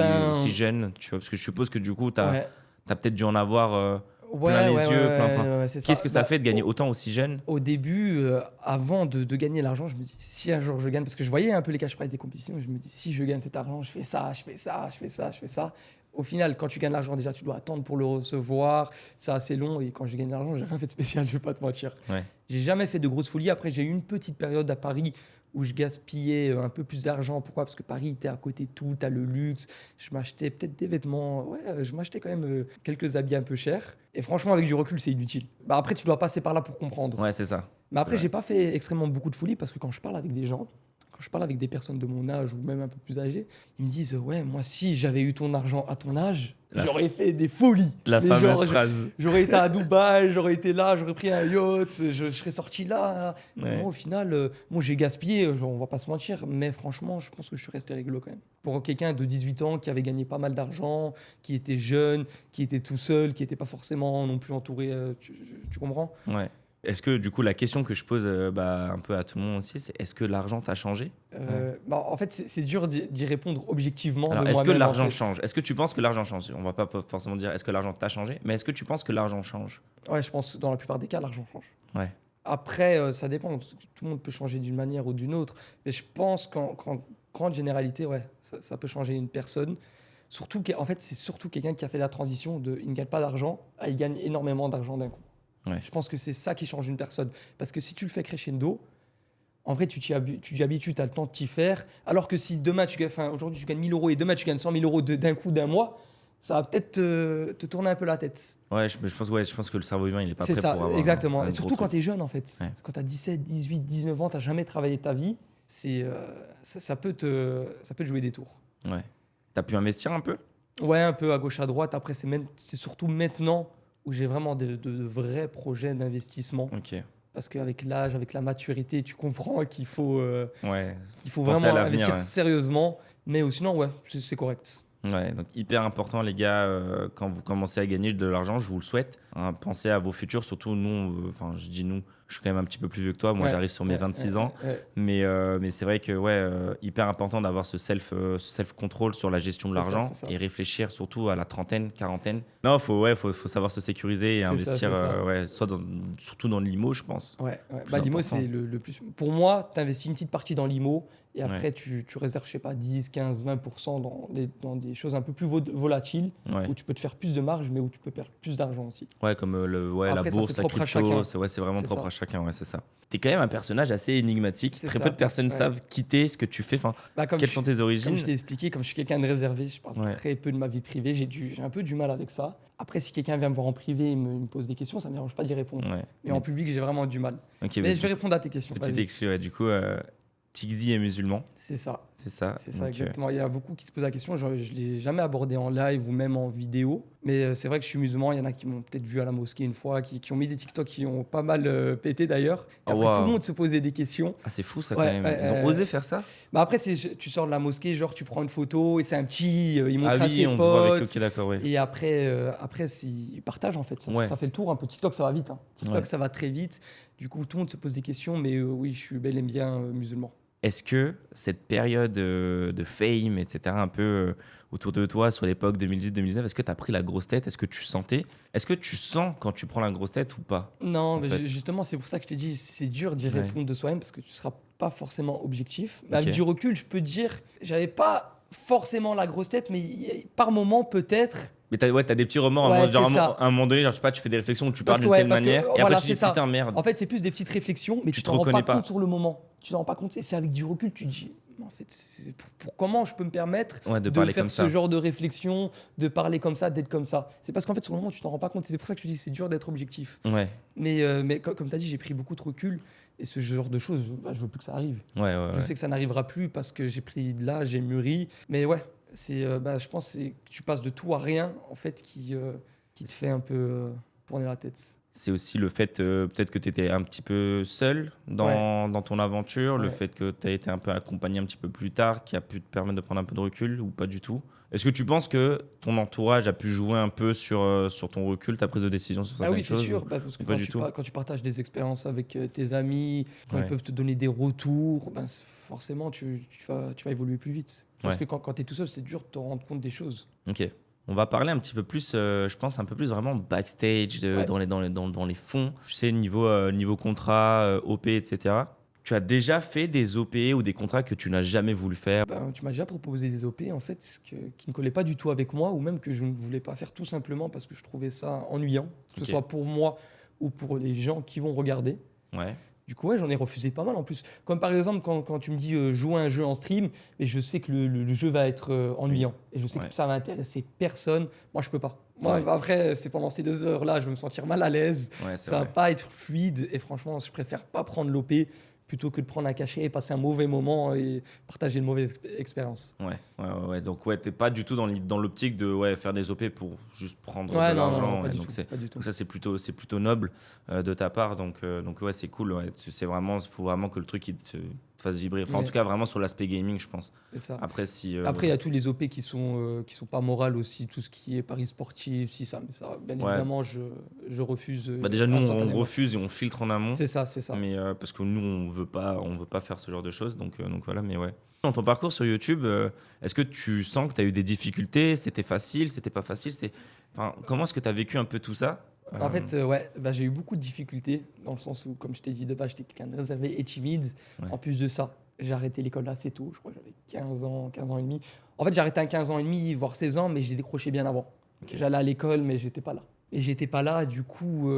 jeune, tu vois? Parce que je suppose que du coup, tu as,
Ouais.
peut-être dû en avoir plein les yeux.
C'est
Qu'est-ce que ça
Bah,
fait de gagner autant aussi jeune?
Au début, avant de gagner l'argent, je me dis, si un jour je gagne, parce que je voyais un peu les cash prize des compétitions, je me dis, si je gagne cet argent, je fais ça, je fais ça, je fais ça, je fais ça. Au final, quand tu gagnes l'argent, déjà, tu dois attendre pour le recevoir. C'est assez long. Et quand j'ai gagné l'argent, j'ai rien fait de spécial, je vais pas te mentir.
Ouais.
J'ai jamais fait de grosses folies. Après, j'ai eu une petite période à Paris où je gaspillais un peu plus d'argent. Pourquoi? Parce que Paris, t'es à côté de tout, t'as le luxe. Je m'achetais peut-être des vêtements. Ouais, je m'achetais quand même quelques habits un peu chers. Et franchement, avec du recul, c'est inutile. Bah après, tu dois passer par là pour comprendre.
Ouais, c'est ça.
Mais après,
C'est
j'ai pas fait extrêmement beaucoup de folies parce que quand je parle avec des gens, quand je parle avec des personnes de mon âge ou même un peu plus âgées, ils me disent ouais, moi si j'avais eu ton argent à ton âge, j'aurais fait des folies.
la
Mais
fameuse
genre,
phrase.
j'aurais été à Dubaï, j'aurais été là, j'aurais pris un yacht, je serais sorti là.
Ouais.
Moi, au final, moi j'ai gaspillé, genre, on va pas se mentir, mais franchement, je pense que je suis resté rigolo quand même. Pour quelqu'un de 18 ans qui avait gagné pas mal d'argent, qui était jeune, qui était tout seul, qui était pas forcément non plus entouré, tu comprends?
Ouais. Est-ce que du coup, la question que je pose un peu à tout le monde aussi, c'est est-ce que l'argent t'a changé?
Bah, en fait, c'est dur d'y répondre objectivement.
Alors,
de
est-ce que
moi-même,
l'argent
en fait.
change? Est-ce que tu penses que l'argent change? On va pas forcément dire est-ce que l'argent t'a changé, mais est-ce que tu penses que l'argent change?
Ouais, je pense que dans la plupart des cas, l'argent change.
Ouais.
Après, ça dépend. Parce que tout le monde peut changer d'une manière ou d'une autre. Mais je pense qu'en grande généralité, ouais, ça peut changer une personne. Surtout en fait, c'est surtout quelqu'un qui a fait la transition de il ne gagne pas d'argent à il gagne énormément d'argent d'un coup.
Ouais.
Je pense que c'est ça qui change une personne. Parce que si tu le fais crescendo, en vrai, tu t'y habitues, tu as le temps de t'y faire. Alors que si demain, aujourd'hui, tu gagnes 1000 euros et demain, tu gagnes 100 000 euros d'un coup, d'un mois, ça va peut-être te tourner un peu la tête.
Ouais, je pense que le cerveau humain, il est pas
C'est
prêt
ça,
pour avoir
exactement.
un
Et
gros
surtout quand
truc.
tu es jeune, en fait.
Ouais.
Quand tu as 17, 18, 19 ans, tu n'as jamais travaillé ta vie, ça peut te jouer des tours.
Ouais. T'as pu investir un peu?
Ouais, un peu à gauche, à droite. Après, c'est surtout maintenant où j'ai vraiment de vrais projets d'investissement.
Ok.
Parce qu'avec l'âge, avec la maturité, tu comprends qu'il faut
Ouais.
il faut
Penser à
vraiment
l'avenir,
investir
ouais.
sérieusement. Mais sinon, ouais, c'est correct.
Ouais, donc hyper important les gars, quand vous commencez à gagner de l'argent, je vous le souhaite, hein, pensez à vos futurs, surtout nous, enfin je dis nous, je suis quand même un petit peu plus vieux que toi, moi
Ouais,
j'arrive sur mes 26 ans,
ouais.
mais c'est vrai que hyper important d'avoir ce self-control sur la gestion de
C'est ça,
l'argent
c'est ça.
et réfléchir surtout à la trentaine, quarantaine. Non, faut savoir se sécuriser et
C'est ça,
investir,
c'est ça.
surtout dans l'IMO, je pense.
Ouais.
Plus
Bah, l'IMO,
important.
c'est le plus. Pour moi, tu investis une petite partie dans l'IMO et après,
Ouais.
tu réserves, je sais pas, 10, 15, 20% dans des choses un peu plus volatiles
Ouais.
où tu peux te faire plus de marge, mais où tu peux perdre plus d'argent aussi.
Ouais, comme la
Après, ça,
bourse,
c'est
la
propre à
crypto,
chacun.
c'est vraiment
C'est
propre
ça.
à chacun, ouais, c'est ça. T'es quand même un personnage assez énigmatique.
C'est
Très
ça.
peu de personnes
Ouais.
savent quitter ce que tu fais. Enfin,
Bah,
quelles sont tes origines?
Comme je t'ai expliqué, comme je suis quelqu'un de réservé, je parle
Ouais.
très peu de ma vie privée, j'ai un peu du mal avec ça. Après, si quelqu'un vient me voir en privé et me pose des questions, ça ne me dérange pas d'y répondre.
Ouais.
Mais en public, j'ai vraiment du mal.
Ok,
Mais je vais répondre à tes questions.
petite
vas-y.
exclu, ouais, du coup, Tigzy est musulman,
C'est ça.
c'est ça.
C'est ça,
Donc,
exactement. Il y a beaucoup qui se posent la question. Je ne l'ai jamais abordé en live ou même en vidéo. Mais c'est vrai que je suis musulman. Il y en a qui m'ont peut-être vu à la mosquée une fois, qui ont mis des TikTok qui ont pas mal pété d'ailleurs. Et
Oh,
après,
wow.
tout le monde se posait des questions.
Ah, c'est fou ça
Ouais,
quand même.
ouais,
Ils ont osé faire ça?
Bah après, tu sors de la mosquée, genre tu prends une photo et c'est un petit. Il montre
Ah
à
oui,
ses
on te voit avec.
potes.
Ok, d'accord, ouais.
Et après ils partagent en fait. Ça,
Ouais.
ça fait le tour un peu. TikTok, ça va vite. Hein. TikTok,
Ouais.
ça va très vite. Du coup, tout le monde se pose des questions. Mais oui, je suis bel et bien musulman.
Est-ce que cette période de fame, etc., un peu autour de toi, sur l'époque 2018-2019, est-ce que tu as pris la grosse tête? Est-ce que tu sentais? Est-ce que tu sens quand tu prends la grosse tête ou pas?
Non, mais
fait.
justement, c'est pour ça que je t'ai dit, c'est dur d'y
Ouais.
répondre de soi-même parce que tu ne seras pas forcément objectif. Mais avec
Ok.
du recul, je peux te dire, j'avais pas forcément la grosse tête, mais par moment, peut-être.
Mais t'as des petits remords
Ouais,
à,
c'est ça.
à un moment donné, genre, je sais pas, tu fais des réflexions où tu
Parce
parles
que,
d'une telle
parce que,
manière, et
voilà,
après tu
c'est
dis
ça.
putain, merde.
En fait, c'est plus des petites réflexions, mais
Tu
tu
te
t'en rends
reconnais
pas
pas.
compte sur le moment. Tu t'en rends pas compte, c'est avec du recul, tu te dis, en fait, pour comment je peux me permettre
Ouais, de
de
parler
faire
comme
ce
ça.
genre de réflexion, de parler comme ça, d'être comme ça. C'est parce qu'en fait, sur le moment, tu t'en rends pas compte. C'est pour ça que je te dis, c'est dur d'être objectif.
Ouais,
Mais comme tu as dit, j'ai pris beaucoup de recul. Et ce genre de choses, je veux plus que ça arrive.
ouais.
Je sais que ça n'arrivera plus parce que j'ai pris de l'âge, j'ai mûri. Mais ouais, je pense que tu passes de tout à rien, en fait, qui qui te fait un peu tourner la tête.
C'est aussi le fait peut-être que tu étais un petit peu seul dans ton aventure, le fait que tu as été un peu accompagné un petit peu plus tard, qui a pu te permettre de prendre un peu de recul ou pas du tout. Est-ce que tu penses que ton entourage a pu jouer un peu sur ton recul, ta prise de décision sur certaines choses?
Oui, c'est sûr, parce que
pas du tout.
quand tu partages des expériences avec tes amis, quand
Ouais.
ils peuvent te donner des retours, forcément, tu vas évoluer plus vite. Parce que quand tu es tout seul, c'est dur de te rendre compte des choses.
Ok. On va parler un petit peu plus, je pense, un peu plus vraiment backstage, dans les fonds. Tu sais, niveau contrat, OP, etc. Tu as déjà fait des OP ou des contrats que tu n'as jamais voulu faire?
Tu m'as déjà proposé des OP en fait qui ne collaient pas du tout avec moi ou même que je ne voulais pas faire tout simplement parce que je trouvais ça ennuyant, que ce soit pour moi ou pour les gens qui vont regarder.
Ouais.
Du coup, j'en ai refusé pas mal en plus. Comme par exemple, quand tu me dis jouer un jeu en stream, et je sais que le jeu va être ennuyant. Et je sais que ça va intéresser personne. Moi, je peux pas. Moi, après, c'est pendant ces 2 heures-là, je vais me sentir mal à l'aise. Ça va pas être fluide. Et franchement, je préfère pas prendre l'OP plutôt que de prendre un cachet et passer un mauvais moment et partager une mauvaise expérience.
Ouais. Donc, t'es pas du tout dans l'optique de faire des OP pour juste prendre de l'argent.
Pas du
donc,
tout.
donc ça, c'est plutôt noble de ta part. Donc c'est cool. Ouais. Il faut vraiment que le truc il te fasse vibrer. Enfin, en tout cas, vraiment sur l'aspect gaming, je pense.
C'est ça.
Après,
il y a tous les OP qui sont pas morales aussi, tout ce qui est paris sportif, ça bien évidemment, je refuse.
Déjà, nous, on refuse et on filtre en amont.
C'est ça.
Mais parce que nous, on veut pas faire ce genre de choses. Donc voilà, mais ouais. Dans ton parcours sur YouTube, est-ce que tu sens que tu as eu des difficultés? C'était facile? C'était pas facile? Comment est-ce que tu as vécu un peu tout ça?
En fait, j'ai eu beaucoup de difficultés, dans le sens où, comme je t'ai dit de base, j'étais quelqu'un de réservé et timide.
Ouais.
En plus de ça, j'ai arrêté l'école assez tôt, je crois que j'avais 15 ans et demi. En fait, j'ai arrêté à 15 ans et demi, voire 16 ans, mais j'ai décroché bien avant.
Okay.
J'allais à l'école, mais j'étais pas là. Et j'étais pas là, du coup,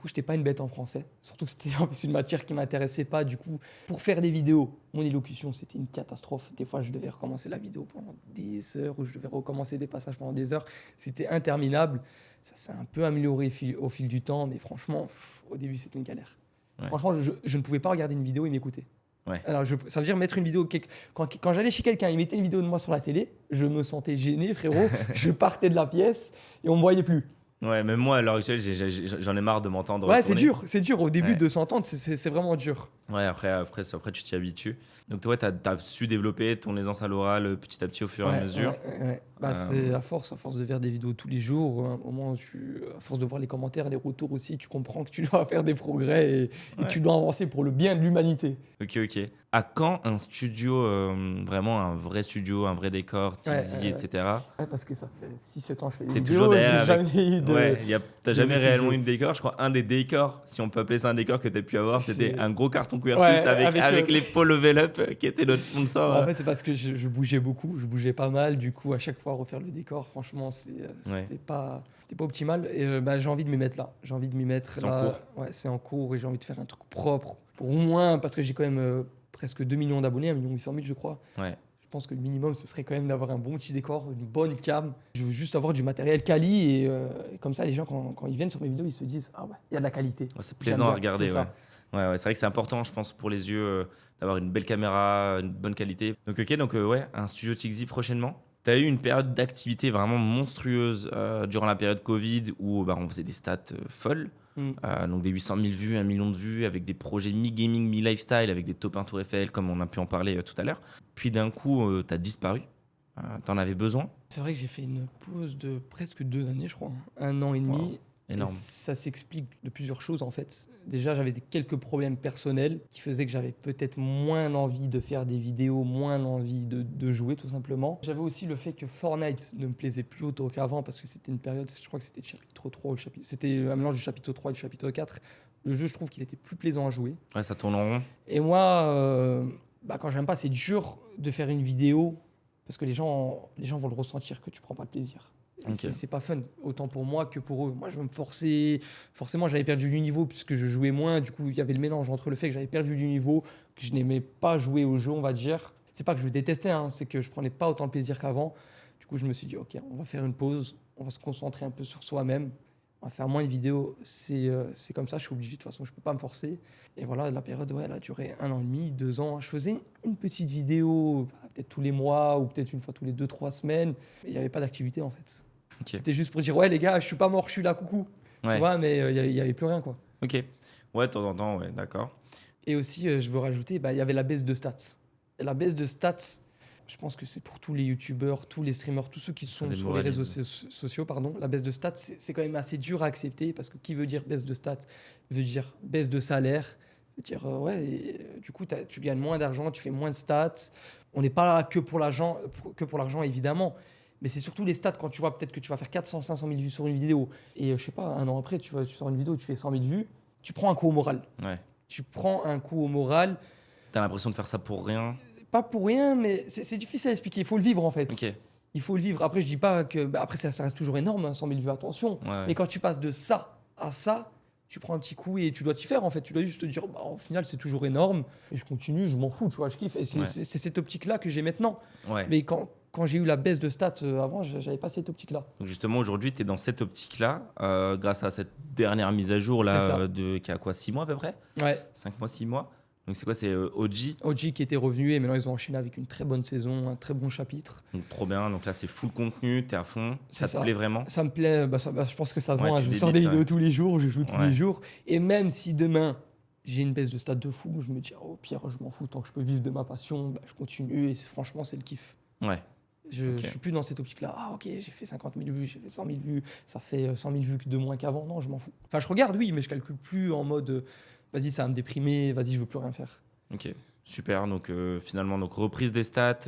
j'étais pas une bête en français. Surtout que c'était en plus une matière qui m'intéressait pas. Du coup, pour faire des vidéos, mon élocution, c'était une catastrophe. Des fois, je devais recommencer la vidéo pendant des heures, ou je devais recommencer des passages pendant des heures. C'était interminable. Ça s'est un peu amélioré au fil du temps, mais franchement, au début, c'était une galère.
Ouais.
Franchement, je ne pouvais pas regarder une vidéo et m'écouter.
Ouais.
Alors, ça veut dire mettre une vidéo. Quand j'allais chez quelqu'un, il mettait une vidéo de moi sur la télé, je me sentais gêné, frérot. Je partais de la pièce et on me voyait plus.
Ouais, même moi, à l'heure actuelle, j'en ai marre de m'entendre.
Ouais,
retourner.
c'est dur. Au début de s'entendre, c'est vraiment dur.
Ouais, après tu t'y habitues. Donc, toi, t'as su développer ton aisance à l'oral petit à petit au fur et à mesure.
Ouais. C'est à force de faire des vidéos tous les jours. Au moment où à force de voir les commentaires, les retours aussi, tu comprends que tu dois faire des progrès et tu dois avancer pour le bien de l'humanité.
Ok. À quand un studio, vraiment un vrai studio, un vrai décor, Tixi, etc.
Ouais, parce que ça fait 6-7 ans que je fais des
T'es
vidéos,
toujours derrière
j'ai jamais eu de...
Ouais, t'as jamais réellement
studio.
eu de décor. Je crois un des décors, si on peut appeler ça un décor que t'as pu avoir, c'était
C'est-
un gros carton couleur suisse avec les pots Level Up qui était notre sponsor.
En fait, c'est parce que je bougeais beaucoup, je bougeais pas mal. Du coup, à chaque fois, refaire le décor, franchement, c'était pas optimal. Et j'ai envie de m'y mettre là. J'ai envie de m'y mettre
C'est
là.
en cours.
Ouais, c'est en cours et j'ai envie de faire un truc propre. Pour au moins, parce que j'ai quand même presque 2 millions d'abonnés, 1 800 000, je crois.
Ouais.
Je pense que le minimum, ce serait quand même d'avoir un bon petit décor, une bonne cam. Je veux juste avoir du matériel quali et comme ça, les gens, quand ils viennent sur mes vidéos, ils se disent « Ah ouais, il y a de la qualité.
Ouais, c'est plaisant à regarder.
C'est ça.
Ouais, c'est vrai que c'est important, je pense, pour les yeux, d'avoir une belle caméra, une bonne qualité. Donc, un studio Tixi prochainement. Tu as eu une période d'activité vraiment monstrueuse durant la période Covid où on faisait des stats folles. Donc des 800 000 vues, 1 million de vues, avec des projets mi-gaming, mi-lifestyle, avec des top 1 Tour Eiffel, comme on a pu en parler tout à l'heure. Puis d'un coup, tu as disparu. T'en avais besoin.
C'est vrai que j'ai fait une pause de presque 2 années, je crois. 1 an et demi.
Wow. Énorme.
Et ça s'explique de plusieurs choses en fait. Déjà, j'avais quelques problèmes personnels qui faisaient que j'avais peut-être moins envie de faire des vidéos, moins envie de jouer tout simplement. J'avais aussi le fait que Fortnite ne me plaisait plus autant qu'avant parce que c'était une période, je crois que c'était le chapitre 3 ou c'était un mélange du chapitre 3 et du chapitre 4. Le jeu, je trouve qu'il était plus plaisant à jouer.
Ouais, ça tourne en rond.
Et moi, quand j'aime pas, c'est dur de faire une vidéo parce que les gens vont le ressentir que tu prends pas le plaisir.
Okay.
C'est pas fun, autant pour moi que pour eux. Moi, je veux me forcer. Forcément, j'avais perdu du niveau puisque je jouais moins. Du coup, il y avait le mélange entre le fait que j'avais perdu du niveau, que je n'aimais pas jouer au jeu, on va dire. C'est pas que je détestais, c'est que je prenais pas autant de plaisir qu'avant. Du coup, je me suis dit, ok, on va faire une pause, on va se concentrer un peu sur soi-même. On va faire moins de vidéos. C'est comme ça, je suis obligé. De toute façon, je peux pas me forcer. Et voilà, la période, elle a duré 1 an et demi, 2 ans. Je faisais une petite vidéo, peut-être tous les mois ou peut-être une fois tous les 2-3 semaines. Mais il n'y avait pas d'activité, en fait.
Ok.
C'était juste pour dire, ouais, les gars, je suis pas mort, je suis là, coucou.
Ouais.
Tu vois, mais il y avait plus rien, quoi.
Ok. Ouais, de temps en temps, ouais, d'accord.
Et aussi, je veux rajouter, il y avait la baisse de stats. Et la baisse de stats, je pense que c'est pour tous les youtubeurs, tous les streamers, tous ceux qui sont sur les réseaux sociaux, pardon. La baisse de stats, c'est quand même assez dur à accepter parce que qui veut dire baisse de stats veut dire baisse de salaire. Veut dire, du coup, tu gagnes moins d'argent, tu fais moins de stats. On n'est pas là que pour l'argent, évidemment. Mais c'est surtout les stats quand tu vois peut-être que tu vas faire 400, 500 000 vues sur une vidéo. Et je sais pas, un an après, tu sors une vidéo, tu fais 100 000 vues. Tu prends un coup au moral.
Ouais.
Tu prends un coup au moral.
T'as l'impression de faire ça pour rien.
Pas pour rien, mais c'est difficile à expliquer. Il faut le vivre, en fait.
Ok.
Il faut le vivre. Après, je dis pas que... après, ça reste toujours énorme, 100 000 vues, attention.
Ouais.
Mais quand tu passes de ça à ça, tu prends un petit coup et tu dois t'y faire, en fait. Tu dois juste te dire, au final, c'est toujours énorme. Et je continue, je m'en fous, tu vois, je kiffe. Et c'est cette optique-là que j'ai maintenant.
Ouais.
Mais quand j'ai eu la baisse de stats avant, j'avais pas cette optique-là.
Donc justement, aujourd'hui, tu es dans cette optique-là, grâce à cette dernière mise à jour là, qui a quoi, 6 mois à peu près.
Ouais.
5 mois, 6 mois. Donc c'est quoi, c'est OG.
OG qui était revenu et maintenant ils ont enchaîné avec une très bonne saison, un très bon chapitre.
Donc trop bien, donc là c'est full contenu, t'es à fond, ça te plaît vraiment?
Ça me plaît, je pense que ça se
Ouais,
vend,
tu
je sors des
débites,
vidéos tous les jours, je joue tous
Ouais.
les jours. Et même si demain j'ai une baisse de stade de fou, je me dis, au pire, je m'en fous, tant que je peux vivre de ma passion, je continue et franchement c'est le kiff.
Ouais.
Je suis plus dans cette optique-là. Ah ok, j'ai fait 50 000 vues, j'ai fait 100 000 vues, ça fait 100 000 vues de moins qu'avant. Non, je m'en fous. Enfin, je regarde, oui, mais je calcule plus en mode, vas-y, ça va me déprimer, vas-y, je veux plus rien faire.
Ok, super. Donc finalement, donc, reprise des stats,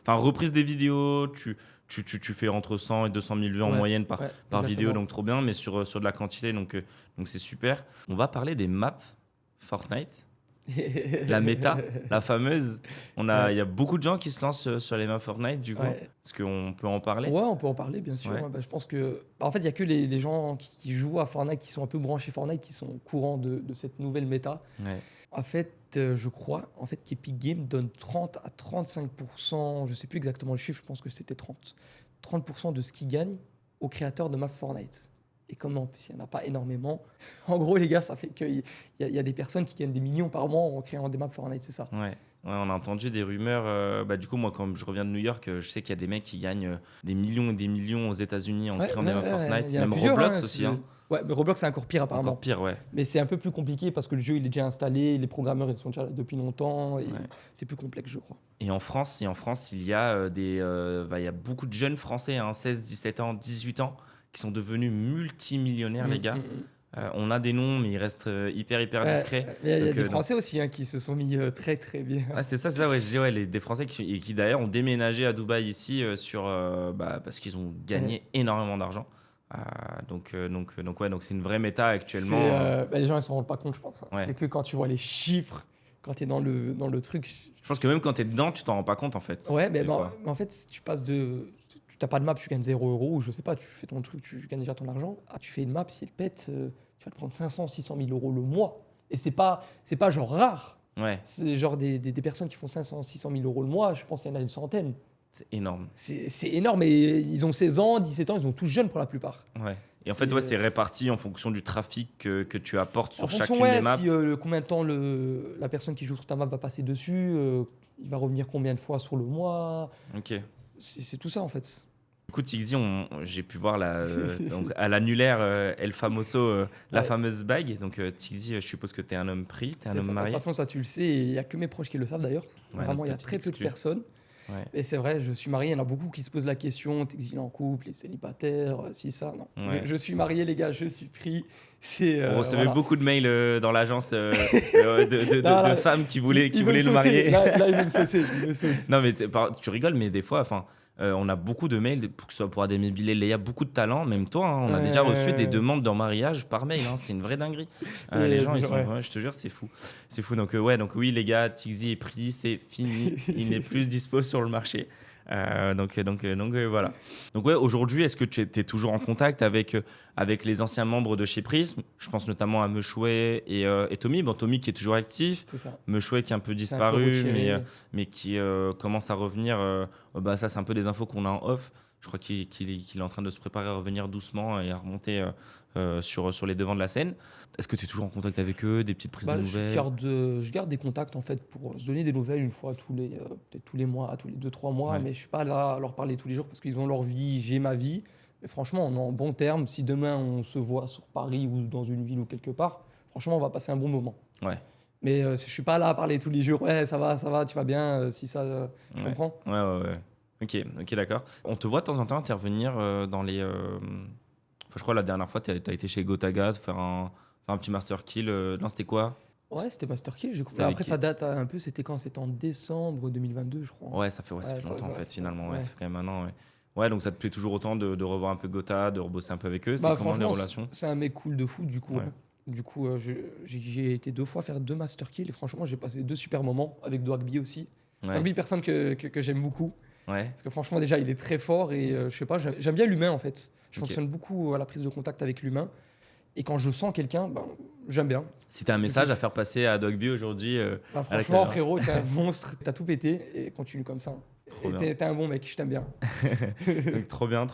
reprise des vidéos, tu fais entre 100 et 200 000 vues en moyenne par vidéo, donc trop bien, mais sur de la quantité, donc c'est super. On va parler des maps Fortnite. La méta, la fameuse. Il y a beaucoup de gens qui se lancent sur les maps Fortnite, du coup. Est-ce qu'on peut en parler?
Ouais, on peut en parler, bien sûr.
Ouais.
Je pense que... En fait, il n'y a que les gens qui jouent à Fortnite, qui sont un peu branchés Fortnite, qui sont au courant de cette nouvelle méta.
Ouais.
En fait, je crois qu'Epic Games donne 30 à 35%, je ne sais plus exactement le chiffre, je pense que c'était 30% de ce qu'ils gagnent aux créateurs de maps Fortnite. Et comme en plus, il n'y en a pas énormément, en gros, les gars, ça fait qu'il y a des personnes qui gagnent des millions par mois en créant des maps Fortnite, c'est ça.
Ouais, on a entendu des rumeurs. Du coup, moi, quand je reviens de New York, je sais qu'il y a des mecs qui gagnent des millions et des millions aux États-Unis en créant des maps Fortnite. Même Roblox aussi.
Ouais, mais Roblox, c'est encore pire apparemment.
Encore pire, ouais.
Mais c'est un peu plus compliqué parce que le jeu, il est déjà installé, les programmeurs, ils sont déjà là depuis longtemps. Et c'est plus complexe, je crois.
Et en France, il y a il y a beaucoup de jeunes Français, 16, 17 ans, 18 ans, qui sont devenus multimillionnaires, les gars. On a des noms, mais ils restent hyper discrets.
Il y a des Français aussi qui se sont mis très très bien.
Ah, c'est ça, ouais. Je dis, des Français qui d'ailleurs ont déménagé à Dubaï ici parce qu'ils ont gagné énormément d'argent. Donc c'est une vraie méta actuellement.
Les gens, ils s'en rendent pas compte, je pense.
Ouais.
C'est que quand tu vois les chiffres, quand tu es dans le truc.
Je pense que même quand tu es dedans, tu t'en rends pas compte en fait.
Ouais, mais en fait, si tu passes de. Tu n'as pas de map, tu gagnes 0 €, ou je sais pas, tu fais ton truc, tu gagnes déjà ton argent. Tu fais une map, si elle pète, tu vas te prendre 500, 600 000 € le mois. Et c'est pas genre rare.
Ouais.
C'est genre des personnes qui font 500, 600 000 € le mois, je pense qu'il y en a une centaine.
C'est énorme.
C'est énorme, et ils ont 16 ans, 17 ans, ils sont tous jeunes pour la plupart.
Ouais. Et en fait, c'est réparti en fonction du trafic que tu apportes sur chacune
fonction,
des maps.
Si combien de temps la personne qui joue sur ta map va passer dessus, il va revenir combien de fois sur le mois.
Ok.
C'est tout ça en fait.
Du coup, Tixi, j'ai pu voir donc, à l'annulaire El Famoso, la fameuse bague. Donc, Tixi, je suppose que tu es un homme pris, tu es un homme marié.
De toute façon, ça tu le sais, et il n'y a que mes proches qui le savent d'ailleurs.
Ouais,
vraiment, il y a très peu de personnes.
Ouais.
Et c'est vrai, je suis marié, il y en a beaucoup qui se posent la question, Tixi en couple, les célibataires, si ça, non.
Ouais.
Je suis marié les gars, je suis pris.
On recevait beaucoup de mails dans l'agence de femmes qui voulaient le marier.
Là, ils veulent me saucer.
Non, mais tu rigoles, mais des fois, on a beaucoup de mails, que ce soit pour Adem et Bilal, Léa, beaucoup de talent, même toi, on a déjà reçu des demandes de mariage par mail, c'est une vraie dinguerie. Les gens, ils sont vraiment, je te jure, c'est fou. C'est fou, donc oui, les gars, Tixi est pris, c'est fini, il n'est plus dispo sur le marché. Donc voilà. Donc aujourd'hui, est-ce que tu es toujours en contact avec les anciens membres de chez Prism? Je pense notamment à Meuchouet et Tommy. Bon, Tommy qui est toujours actif, Meuchouet qui est un peu disparu, mais qui commence à revenir. Ça, c'est un peu des infos qu'on a en off. Je crois qu'il est en train de se préparer à revenir doucement et à remonter sur les devants de la scène. Est-ce que tu es toujours en contact avec eux, des petites prises de nouvelles?
Je garde des contacts en fait pour se donner des nouvelles une fois peut-être tous les mois, tous les 2-3 mois, mais je suis pas là à leur parler tous les jours parce qu'ils ont leur vie, j'ai ma vie. Mais franchement, on est en bon terme. Si demain on se voit sur Paris ou dans une ville ou quelque part, franchement, on va passer un bon moment.
Ouais.
Mais je suis pas là à parler tous les jours. Ouais, ça va, tu vas bien. Si ça, tu
Ouais.
comprends?
Ouais. Ok, d'accord. On te voit de temps en temps intervenir dans les. Enfin, je crois la dernière fois, t'as été chez Gotaga faire un petit master kill. Non, c'était quoi?
Ouais, c'était Master Kill.
C'était avec
Après,
qui?
ça date un peu. C'était quand? C'était en décembre 2022, je crois.
Ouais, ça fait longtemps en fait,
ça-
finalement. Ouais,
ouais.
ça fait quand même un an. Ouais. Ouais, donc ça te plaît toujours autant de revoir un peu Gotha, de rebosser un peu avec eux. C'est
Bah,
comment les
franchement,
relations?
c'est un mec cool de fou, du coup.
Ouais.
Hein. Du coup, j'ai été 2 fois faire 2 Master Kill et franchement, j'ai passé 2 super moments avec Dwagby aussi.
Ouais.
Dwagby, personne que j'aime beaucoup.
Ouais.
Parce que franchement, déjà, il est très fort et je sais pas, j'aime bien l'humain en fait. Je
Ok.
fonctionne beaucoup à la prise de contact avec l'humain. Et quand je sens quelqu'un, ben, j'aime bien.
Si t'as un message à faire passer à Dogby aujourd'hui,
Bah,
à la
franchement,
caméra.
frérot, t'es un monstre, t'as tout pété et continue comme ça.
Trop
Et
bien.
t'es un bon mec, je t'aime bien.
Donc, trop bien.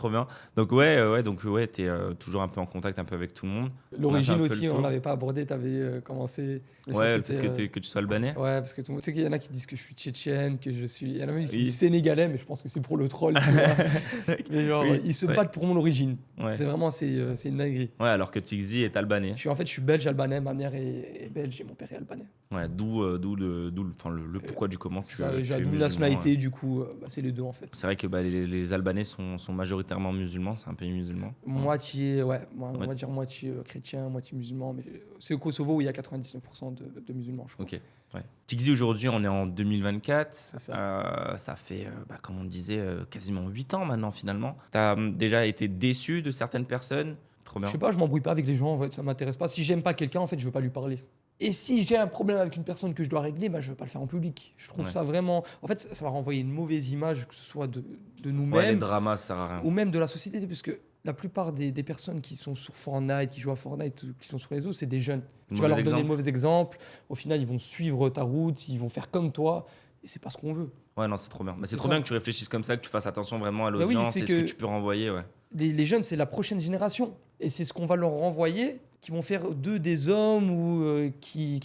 Donc ouais, t'es toujours un peu en contact un peu avec tout le monde.
L'origine
On a fait un peu
aussi,
le
on
tour.
l'avait pas abordé, t'avais commencé. Mais ça,
Ouais, le
c'était,
fait que tu sois albanais.
Ouais, parce que tu sais qu'il y en a qui disent que je suis tchétchène, que je suis. Il y en a même qui
Oui.
disent sénégalais, mais je pense que c'est pour le troll. Tu vois. Mais genre,
Oui,
ils se
ouais.
battent pour mon origine.
Ouais.
C'est vraiment, c'est une dinguerie.
Ouais, alors que Tixi est albanais.
En fait, je suis belge albanais, ma mère est belge et mon père est albanais.
Ouais, d'où le pourquoi du comment
C'est ça,
tu
j'ai
es
la double
musulman,
nationalité,
ouais.
du coup, c'est les deux en fait.
C'est vrai que les Albanais sont majoritairement musulmans, c'est un pays musulman.
Moitié, ouais, on va
Ouais,
dire moitié chrétien, moitié musulman, mais c'est au Kosovo où il y a 99% de musulmans, je crois.
Ok. Ouais. Tixi aujourd'hui, on est en 2024.
C'est ça.
Ça fait, comme on le disait, quasiment 8 ans maintenant finalement. T'as déjà été déçu de certaines personnes. Trop bien.
Je sais pas, je m'embrouille pas avec les gens, en fait, ça m'intéresse pas. Si j'aime pas quelqu'un, en fait, je veux pas lui parler. Et si j'ai un problème avec une personne que je dois régler, bah, je veux pas le faire en public. Je trouve
Ouais.
ça vraiment. En fait, ça va renvoyer une mauvaise image, que ce soit de
Ouais, les
nous-mêmes
dramas, ça sert à rien.
ou même de la société, parce que la plupart des personnes qui sont sur Fortnite, qui jouent à Fortnite, qui sont sur les réseaux, c'est des jeunes. Tu vas leur donner de mauvais exemples. Au final, ils vont suivre ta route, ils vont faire comme toi. Et c'est pas ce qu'on veut.
Ouais, non, c'est trop bien. Mais c'est
C'est
trop
ça.
bien que tu réfléchisses comme ça, que tu fasses attention vraiment à
oui,
l'audience
c'est
et ce que
que-
tu peux renvoyer. Ouais.
Les jeunes, c'est la prochaine génération. Et c'est ce qu'on va leur renvoyer, qui vont faire d'eux des hommes ou qui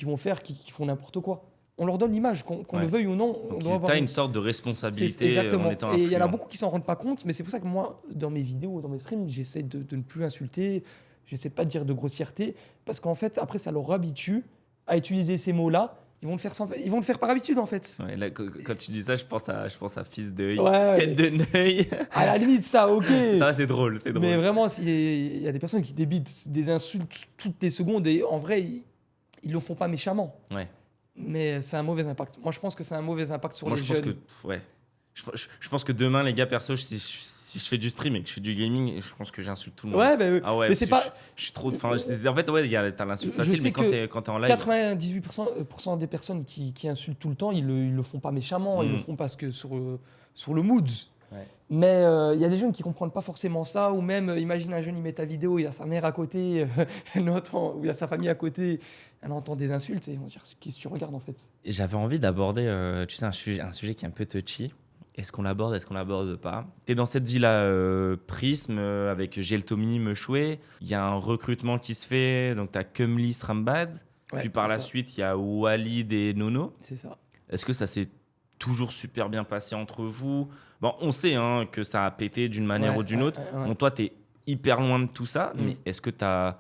font n'importe quoi. On leur donne l'image, qu'on
Ouais.
le veuille ou non. On
Donc,
doit avoir
tu as une sorte de responsabilité
exactement.
en étant
Et il y en a
influent.
beaucoup qui s'en rendent pas compte, mais c'est pour ça que moi, dans mes vidéos, dans mes streams, j'essaie de ne plus insulter, j'essaie pas de dire de grossièreté, parce qu'en fait, après, ça leur habitue à utiliser ces mots-là. Ils vont le faire par habitude, en fait.
Ouais, là, quand tu dis ça, je pense à fils d'œil,
Ouais,
tête de neuil.
à la limite, ça, ok.
Ça, c'est drôle, c'est drôle.
Mais vraiment, il y a des personnes qui débitent des insultes toutes les secondes et en vrai, ils le font pas méchamment.
Ouais.
Mais c'est un mauvais impact. Moi, je pense que c'est un mauvais impact sur
Moi,
les
je pense
jeunes.
que, ouais. Je pense que demain, les gars, perso, si je fais du stream et que je fais du gaming, je pense que j'insulte tout le monde.
Ouais, mais,
Ah ouais,
mais c'est
parce
pas.
que je suis trop. Enfin, en fait, ouais, t'as l'insulte
Je
facile,
sais
mais quand
que
t'es en live.
98% des personnes qui insultent tout le temps, ils le font pas méchamment, ils le font parce que sur le mood.
Ouais.
Mais il y a des jeunes qui comprennent pas forcément ça, ou même, imagine un jeune, il met ta vidéo, il a sa mère à côté, ou il a sa famille à côté, elle entend des insultes, et on va se dire, qu'est-ce que tu regardes en fait?
J'avais envie d'aborder, tu sais, un sujet qui est un peu touchy. Est-ce qu'on l'aborde pas? T'es dans cette vie-là, Prism, avec Geltomi, Mechoué. Il y a un recrutement qui se fait, donc t'as Kumli, Srambad.
Ouais,
Puis par
c'est
la
ça.
suite, il y a Walid et Nono.
C'est ça.
Est-ce que ça s'est toujours super bien passé entre vous? Bon, on sait que ça a pété d'une manière
Ouais,
ou d'une autre.
ouais.
Bon, toi, t'es hyper loin de tout ça,
Mm.
mais est-ce que t'as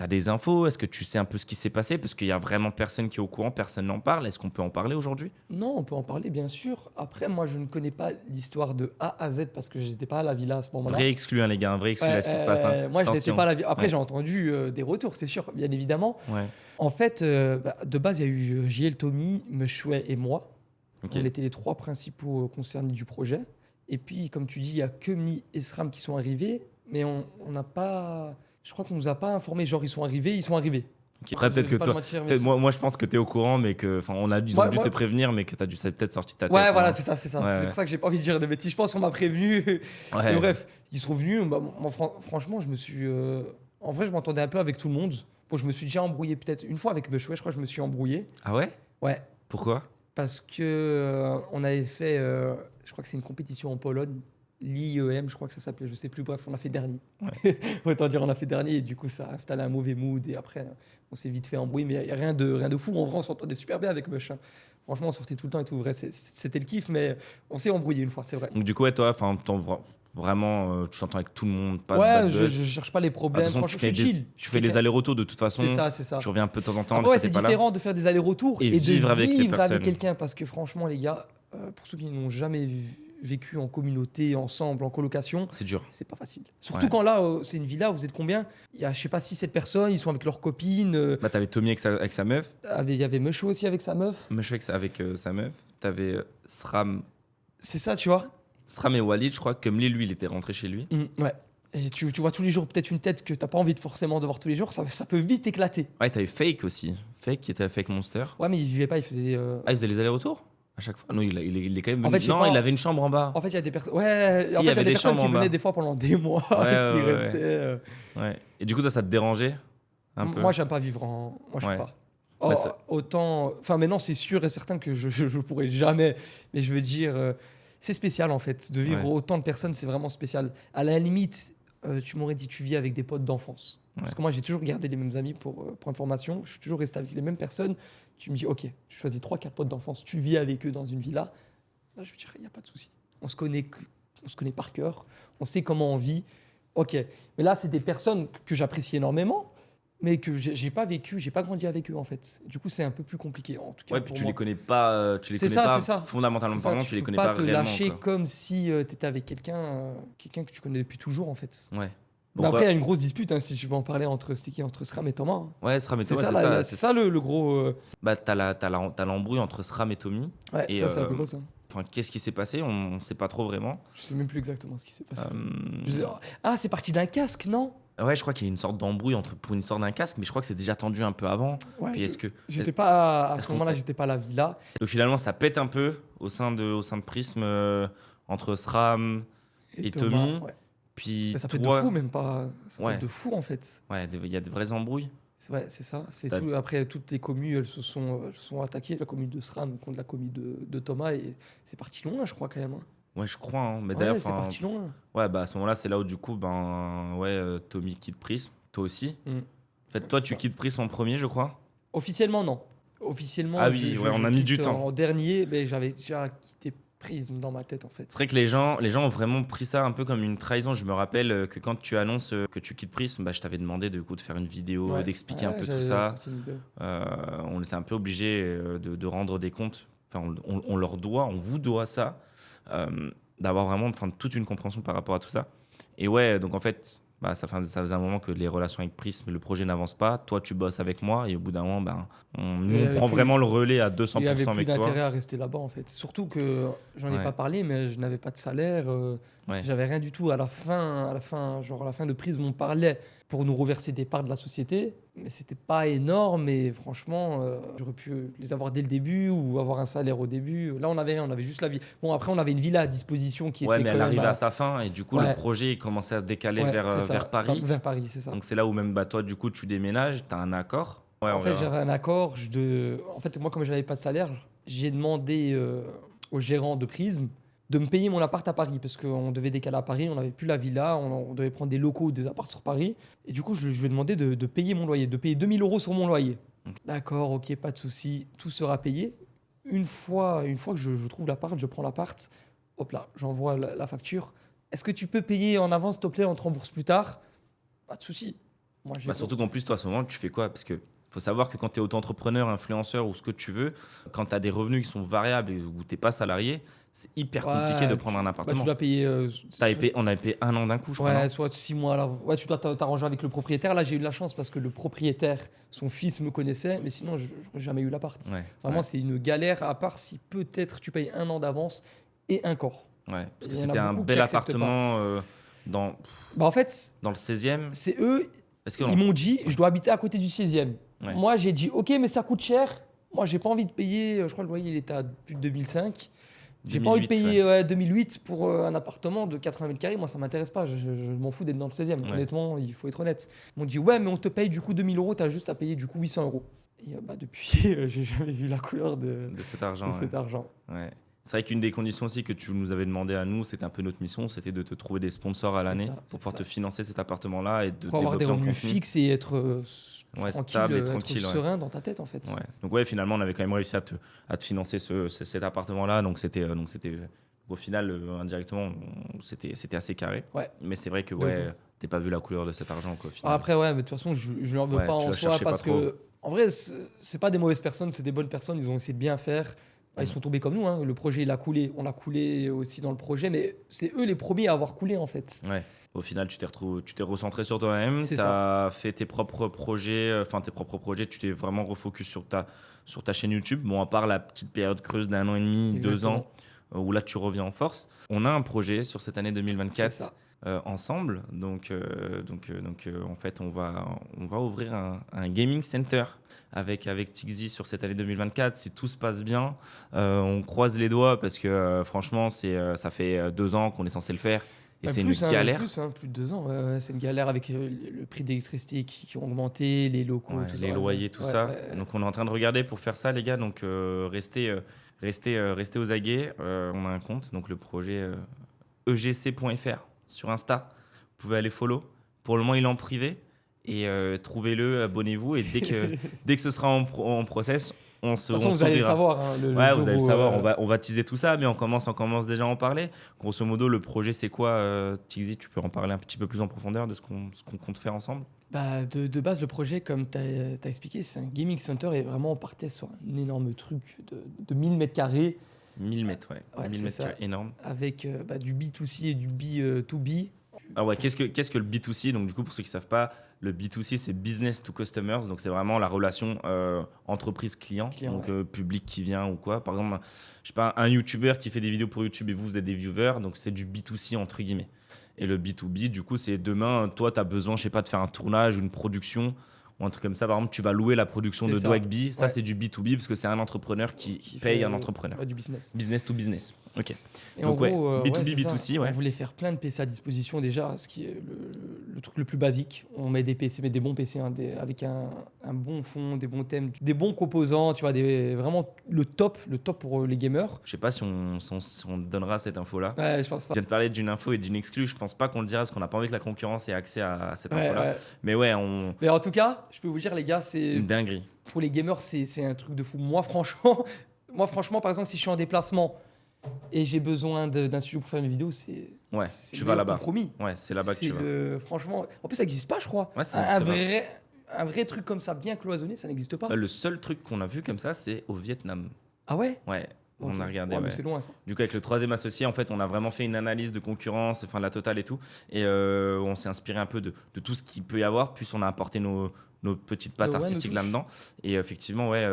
des infos? Est-ce que tu sais un peu ce qui s'est passé? Parce qu'il y a vraiment personne qui est au courant, personne n'en parle. Est-ce qu'on peut en parler aujourd'hui?
Non, on peut en parler, bien sûr. Après, moi, je ne connais pas l'histoire de A à Z parce que j'étais pas à la villa à ce moment-là.
Vrai exclu, les gars, un vrai exclu à ce qui se passe.
Moi, je n'étais
Attention.
pas à la villa. Après,
Ouais.
j'ai entendu des retours, c'est sûr, bien évidemment.
Ouais,
En fait, de base, il y a eu JL, Tommy, Mechouet et moi.
ok.
On était les 3 principaux concernés du projet. Et puis, comme tu dis, il y a Kumni et Sram qui sont arrivés, mais on n'a pas. Je crois qu'on nous a pas informé. Genre, ils sont arrivés.
Ok. Après, peut-être
Je
que
vais pas
toi.
te mentir, mais
Peut-être
c'est-
moi, je pense que tu es au courant, mais que. Enfin, ils ont
Ouais,
dû
ouais.
te prévenir, mais que ça a peut-être sorti de ta tête.
Ouais, voilà,
hein.
c'est ça. C'est
Ouais.
pour ça que j'ai pas envie de dire de bêtises. Je pense qu'on m'a prévenu.
Ouais.
Mais bref, ils sont venus. Bah, moi, franchement, je me suis. En vrai, je m'entendais un peu avec tout le monde. Bon, je me suis déjà embrouillé peut-être une fois avec Mechouet. Je crois que je me suis embrouillé.
Ah ouais?
Ouais.
Pourquoi?
Parce que on avait fait. Je crois que c'est une compétition en Pologne. L'IEM, je crois que ça s'appelait. Je sais plus. Bref, on a fait dernier.
Ouais.
Autant dire, on a fait dernier. Et du coup, ça a installé un mauvais mood. Et après, on s'est vite fait embrouiller. Mais il n'y a rien de fou. En vrai, on s'entendait super bien avec Mech. Hein. Franchement, on sortait tout le temps et tout. Vrai, c'était le kiff. Mais on s'est embrouillé une fois, c'est vrai.
Donc, du coup, ouais, toi, enfin, Vraiment, tu t'entends avec tout le monde, pas de
Ouais,
bad
je
buzz.
cherche pas les
De toute
problèmes.
façon,
Franchement, je suis chill.
tu fais les allers-retours de toute façon.
C'est ça.
Tu reviens un peu de temps en temps.
Après,
des fois,
c'est
t'es pas là.
différent de faire des allers-retours
Et
et, de
vivre avec les personnes.
quelqu'un. Parce que franchement, les gars, pour ceux qui n'ont jamais vécu en communauté, ensemble, en colocation,
C'est dur.
c'est pas facile. Surtout
Ouais.
quand là, c'est une villa, vous êtes combien? Il y a, je sais pas, 6-7 personnes, ils sont avec leurs copines.
Bah, t'avais Tommy avec sa meuf.
Il y avait Musho aussi avec sa meuf.
Musho avec sa meuf. T'avais SRAM
C'est ça, tu vois?
et Walid, je crois. Comme lui, il était rentré chez lui.
Ouais. Et tu vois tous les jours peut-être une tête que t'as pas envie de forcément de voir tous les jours, ça peut vite éclater.
Ouais, t'avais Fake aussi. Fake qui était avec Monster.
Ouais, mais il vivait pas, il faisait.
Ah, il faisait les allers-retours à chaque fois? Non, il est quand même
En
venu.
fait, je sais
Non,
pas.
il avait une chambre en bas.
En fait, il y a des personnes. Ouais,
Si,
en
il y
fait, il y
avait
a des
des
personnes
chambres
qui
en bas.
venaient des fois pendant des mois
Ouais,
et qui
ouais,
restaient.
Ouais. Et du coup, ça te dérangeait un peu?
Moi, j'aime pas vivre en. Moi, je
Ouais.
peux pas.
Ouais, ça-
Autant. Enfin, maintenant, c'est sûr et certain que je pourrais jamais. Mais je veux dire, c'est spécial en fait. De vivre
Ouais.
autant de personnes, c'est vraiment spécial. À la limite, tu m'aurais dit, tu vis avec des potes d'enfance. Parce
Ouais.
que moi, j'ai toujours gardé les mêmes amis pour information. Je suis toujours resté avec les mêmes personnes. Tu me dis, ok, tu choisis 3-4 potes d'enfance, tu vis avec eux dans une villa. Là, je veux dire, il n'y a pas de souci. On se connaît par cœur, on sait comment on vit. Ok, mais là, c'est des personnes que j'apprécie énormément, mais que j'ai pas vécu, j'ai pas grandi avec eux en fait. Du coup, c'est un peu plus compliqué en tout cas.
Ouais,
pour
puis tu
moi.
les connais pas,
C'est ça, c'est ça.
fondamentalement
C'est ça,
parlant, tu les
peux
connais
pas
pas
te
réellement.
lâcher
quoi.
comme si tu étais avec quelqu'un que tu connais depuis toujours en fait.
Ouais.
Mais
Pourquoi
après, il y a une grosse dispute, hein, si tu veux en parler, entre SRAM et Thomas. Hein.
Ouais, SRAM et
C'est
Tommy,
ça,
c'est
c'est ça le gros.
Bah, t'as l'embrouille entre SRAM et Tommy.
Ouais,
Et,
ça, c'est un peu gros ça.
Enfin, qu'est-ce qui s'est passé? On sait pas trop vraiment.
Je sais même plus exactement ce qui s'est passé.
Euh,
Ah, c'est parti d'un casque, non?
Ouais, je crois qu'il y a une sorte d'embrouille pour une histoire d'un casque, mais je crois que c'est déjà tendu un peu avant.
Ouais,
Puis est-ce que
J'étais pas à
est-ce
ce
qu'on-
moment-là, j'étais pas à la villa.
donc finalement ça pète un peu au sein de Prism entre SRAM et
Thomas,
Tommy.
ouais.
Puis
Mais ça peut
toi,
être de fou, même pas. Ça peut
Ouais.
être de fou en fait.
ouais, il y a de vraies embrouilles.
Ouais, c'est ça. C'est
T'as-
tout. Après, toutes les communes, elles se sont attaquées. La commune de SRAM contre la commune de Thomas. Et c'est parti loin, je crois, quand même. Hein.
Ouais, je crois. Hein. Mais
Ouais,
d'ailleurs,
c'est
enfin,
parti loin.
ouais, bah à ce moment-là, c'est là où du coup, Tommy quitte Prism, toi aussi.
Mm.
En fait, toi, tu quittes Prism en premier, je crois.
Officiellement, non. Officiellement,
Ah oui, ouais, on a mis du
quitte
temps.
En dernier, mais j'avais déjà quitté Prism dans ma tête, en fait.
C'est vrai que les gens ont vraiment pris ça un peu comme une trahison. Je me rappelle que quand tu annonces que tu quittes Prism, bah, je t'avais demandé de faire une vidéo,
Ouais.
d'expliquer un
Ouais,
peu tout
j'avais
ça.
sorti une vidéo.
On était un peu obligé de rendre des comptes. Enfin, on leur doit, on vous doit ça, d'avoir vraiment toute une compréhension par rapport à tout ça. Et ouais, donc en fait, bah, ça faisait un moment que les relations avec Prism, le projet n'avance pas. Toi, tu bosses avec moi et au bout d'un moment, nous,
Il y
on
avait
prend
plus-
vraiment le relais à
Il n'y
200%
avait plus
avec
d'intérêt
toi.
à rester là-bas, en fait. Surtout que, j'en ai
Ouais.
pas parlé, mais je n'avais pas de salaire.
Ouais.
J'avais rien du tout. À la fin, genre à la fin de Prism, on parlait pour nous reverser des parts de la société, mais c'était pas énorme. Et franchement, j'aurais pu les avoir dès le début ou avoir un salaire au début. Là, on avait rien, on avait juste la vie. Bon, après, on avait une villa à disposition qui
Ouais,
était
mais
quand
elle
même
arrivait à sa fin et du coup,
Ouais.
le projet il commençait à se décaler
Ouais,
vers,
c'est ça.
vers Paris.
Vers Paris, c'est ça.
Donc c'est là où même toi, du coup, tu déménages, tu as un accord. Ouais, on
En fait,
verra.
j'avais un accord. En fait, moi, comme je n'avais pas de salaire, j'ai demandé au gérant de Prism de me payer mon appart à Paris parce qu'on devait décaler à Paris, on n'avait plus la villa, on devait prendre des locaux ou des apparts sur Paris. Et du coup, je lui ai demandé de payer mon loyer, de payer 2000 € sur mon loyer.
Ok.
D'accord, ok, pas de souci, tout sera payé. Une fois que je trouve l'appart, je prends l'appart, hop là, j'envoie la facture. Est-ce que tu peux payer en avance, s'il te plaît, on te rembourse plus tard? Pas de souci. Moi, j'ai
Surtout qu'en plus, toi, à ce moment, tu fais quoi? Parce que faut savoir que quand tu es auto-entrepreneur, influenceur ou ce que tu veux, quand tu as des revenus qui sont variables et où tu n'es pas salarié, c'est hyper compliqué de prendre un appartement.
Tu dois payer.
On avait payé 1 an d'un coup, je crois.
Ouais,
non
soit 6 mois là. Ouais, tu dois t'arranger avec le propriétaire. Là, j'ai eu de la chance parce que le propriétaire, son fils me connaissait, mais sinon, j'aurais jamais eu l'appart.
Ouais,
Vraiment,
ouais,
c'est une galère, à part si peut-être tu payes 1 an d'avance et un corps.
ouais. Parce que
Il y en a
c'était un
beaucoup
bel
qui acceptent
appartement dans
Bah, en fait,
le 16e.
c'est eux,
Est-ce que
ils m'ont dit, je dois habiter à côté du 16e.
Ouais.
Moi, j'ai dit, ok, mais ça coûte cher. Moi, j'ai pas envie de payer, je crois que le loyer, il était à plus de 2005. J'ai pas envie de
2008,
payer 2008 pour un appartement de 80 mètres carrés. Moi, ça m'intéresse pas. Je m'en fous d'être dans le 16e.
Ouais.
Honnêtement, il faut être honnête. Ils m'ont dit, ouais, mais on te paye du coup 2000 €. Tu as juste à payer du coup 800 €. Et depuis, j'ai jamais vu la couleur de
de cet argent.
cet argent.
Ouais. C'est vrai qu'une des conditions aussi que tu nous avais demandé à nous, c'était un peu notre mission, c'était de te trouver des sponsors à l'année
ça,
pour
c'est
pouvoir
ça.
te financer cet appartement-là et de
Pour avoir des
développer un
revenus
contenu.
fixes et être
Ouais,
tranquille,
stable et
être
tranquille, ouais.
serein dans ta tête en fait.
Ouais. Donc ouais, finalement, on avait quand même réussi à te financer cet appartement-là. Donc c'était Au final, indirectement, c'était assez carré.
Ouais.
Mais c'est vrai que
De
ouais,
fou.
t'as pas vu la couleur de cet argent, quoi, au final.
Après, ouais, mais de toute façon, je leur veux
Ouais,
pas
tu
en
vas
soi
chercher
parce
pas trop.
que, en vrai, c'est pas des mauvaises personnes, c'est des bonnes personnes. Ils ont essayé de bien faire. Ils sont tombés comme nous. Hein. Le projet, il a coulé. On a coulé aussi dans le projet, mais c'est eux les premiers à avoir coulé, en fait.
Ouais. Au final, tu t'es recentré sur toi-même,
C'est
tu as fait tes propres projets, tu t'es vraiment refocus sur ta chaîne YouTube. Bon, à part la petite période creuse d'1 an et demi, 2
Exactement.
ans, où là, tu reviens en force. On a un projet sur cette année
C'est
2024
ça.
ensemble. Donc, en fait, on va ouvrir un gaming center avec Tixi sur cette année 2024. Si tout se passe bien, on croise les doigts parce que franchement, ça fait 2 ans qu'on est censé le faire. Et
Même
c'est
plus,
une galère.
Plus de 2 ans. Ouais, c'est une galère avec le prix d'électricité qui ont augmenté, les locaux,
Ouais,
tout
les
ça.
loyers, tout
Ouais,
ça.
ouais.
Donc, on est en train de regarder pour faire ça, les gars. Donc, restez aux aguets. On a un compte, donc le projet egc.fr sur Insta. Vous pouvez aller follow. Pour le moment, il est en privé. Et trouvez-le, abonnez-vous. Et dès que ce sera en process, on
De toute façon, vous allez le
s'ouvrira.
savoir. Hein, le
Ouais,
jour
vous allez le
où,
savoir. On va teaser tout ça, mais on commence déjà à en parler. Grosso modo, le projet, c'est quoi, Tixi? Tu peux en parler un petit peu plus en profondeur de ce qu'on compte faire ensemble?
De base, le projet, comme tu as expliqué, c'est un gaming center et vraiment on partait sur un énorme truc de 1000 mètres carrés
1000 mètres, ouais.
Ouais,
1000
c'est
mètres
ça.
carrés, énorme.
avec du B2C et du B2B.
Ah ouais, qu'est-ce que le B2C? Donc, du coup, pour ceux qui ne savent pas, le B2C, c'est Business to Customers. Donc, c'est vraiment la relation entreprise-client, donc
ouais.
public qui vient ou quoi. Par exemple, je sais pas, un YouTuber qui fait des vidéos pour YouTube et vous êtes des viewers. Donc, c'est du B2C, entre guillemets. Et le B2B, du coup, c'est demain, toi, tu as besoin, je sais pas, de faire un tournage, une production ou un truc comme ça. Par exemple, tu vas louer la production
C'est
de
ça.
Dwagby. Ça,
Ouais.
c'est du B2B parce que c'est un entrepreneur qui paye
fait,
un entrepreneur.
ouais, du business.
Business to business. Ok.
Et
Donc,
en gros,
ouais, B2B,
c'est ça.
B2C, ouais.
On voulait faire plein de PC à disposition déjà, ce qui est le truc le plus basique. On met des PC, mais des bons PC, hein, avec un bon fond, des bons thèmes, des bons composants, tu vois, vraiment le top pour les gamers.
Je sais pas si on donnera cette info-là.
Ouais, je pense pas.
Je viens de parler d'une info et d'une exclue. Je pense pas qu'on le dira parce qu'on n'a pas envie que la concurrence ait accès à cette
Ouais,
info-là.
ouais.
Mais ouais,
Mais en tout cas, je peux vous dire, les gars, c'est
une dinguerie.
pour les gamers, c'est un truc de fou. Moi, franchement, par exemple, si je suis en déplacement et j'ai besoin d'un studio pour faire une vidéo,
Ouais,
c'est
tu
le
vas
meilleur
là-bas.
compromis.
Ouais, c'est là-bas que tu vas.
Franchement, en plus, ça n'existe pas, je crois.
Ouais, ça n'existe pas.
Un vrai truc comme ça, bien cloisonné, ça n'existe pas.
Le seul truc qu'on a vu comme ça, c'est au Vietnam.
Ah ouais?
Ouais, on
Ok.
a regardé.
Ouais, mais
Ouais.
c'est loin, ça.
Du coup, avec le troisième associé, en fait, on a vraiment fait une analyse de concurrence, enfin la totale et tout. Et on s'est inspiré un peu de tout ce qu'il peut y avoir. Plus on a apporté nos petites pattes
Ouais, nos
artistiques
touches.
là-dedans. Et effectivement, ouais,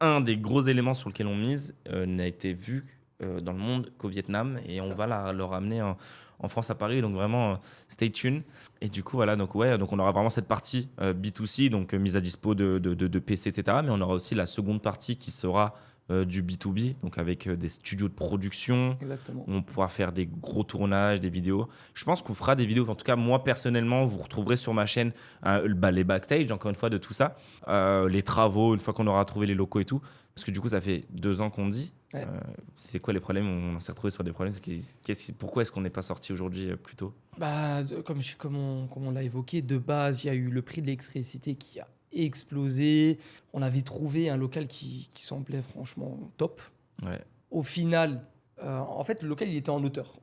un des gros éléments sur lequel on mise n'a été vu dans le monde qu'au Vietnam. Et on va le ramener en France à Paris. Donc vraiment, stay tuned. Et du coup, voilà, donc on aura vraiment cette partie B2C, donc mise à dispo de PC, etc. Mais on aura aussi la seconde partie qui sera du B2B, donc avec des studios de production.
Exactement.
On pourra faire des gros tournages, des vidéos. Je pense qu'on fera des vidéos. En tout cas, moi, personnellement, vous retrouverez sur ma chaîne les backstage, encore une fois, de tout ça. Les travaux, une fois qu'on aura trouvé les locaux et tout. Parce que du coup, ça fait 2 ans qu'on dit.
Ouais.
C'est quoi les problèmes? On s'est retrouvé sur des problèmes. Pourquoi est-ce qu'on n'est pas sorti aujourd'hui plus tôt?
Comme on l'a évoqué, de base, il y a eu le prix de l'électricité qui a explosé. On avait trouvé un local qui semblait franchement top.
Ouais.
Au final, en fait, le local, il était en hauteur.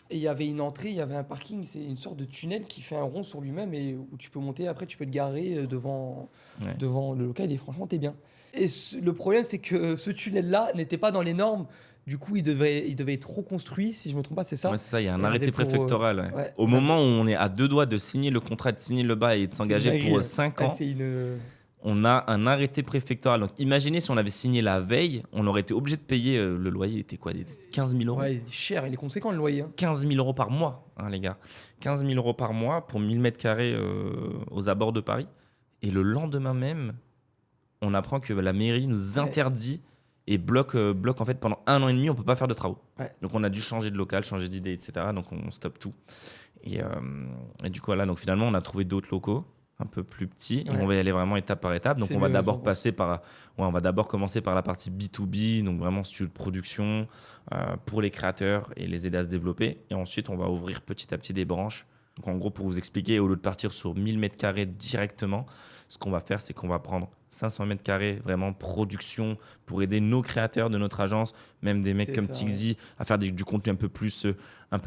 Et il y avait une entrée, il y avait un parking, c'est une sorte de tunnel qui fait un rond sur lui-même et où tu peux monter, après tu peux te garer devant le local et franchement, t'es bien. Et le problème, c'est que ce tunnel-là n'était pas dans les normes. Du coup, il devait être reconstruit, si je me trompe pas, c'est ça.
Ouais, c'est ça, il y a un
Et
arrêté
avec pour,
préfectoral. Ouais.
ouais.
Au moment où on est à 2 doigts de signer le contrat, de signer le bail et de s'engager pour 5 ans,
C'est une...
on a un arrêté préfectoral. Donc imaginez si on avait signé la veille, on aurait été obligé de payer le loyer. Il était quoi, des 15 000 euros?
Ouais, il est cher, il est conséquent le loyer. Hein.
15 000 euros par mois, hein, les gars. 15 000 euros par mois pour 1000 mètres carrés aux abords de Paris. Et le lendemain même, on apprend que la mairie nous interdit et bloque en fait pendant 1 an et demi, on ne peut pas faire de travaux.
Ouais.
Donc on a dû changer de local, changer d'idée, etc. Donc on stoppe tout. Et du coup, voilà, donc finalement, on a trouvé d'autres locaux un peu plus petits. Et on va y aller vraiment étape par étape. Donc
C'est
on va
mieux,
d'abord
je pense.
passer par... on va d'abord commencer par la partie B2B, donc vraiment studio de production pour les créateurs et les aider à se développer. Et ensuite, on va ouvrir petit à petit des branches. Donc en gros, pour vous expliquer, au lieu de partir sur 1000 mètres carrés directement, Ce qu'on va faire, c'est qu'on va prendre 500 mètres carrés, vraiment production, pour aider nos créateurs de notre agence, même des mecs
C'est
comme
ça,
Tixi, à faire du contenu un peu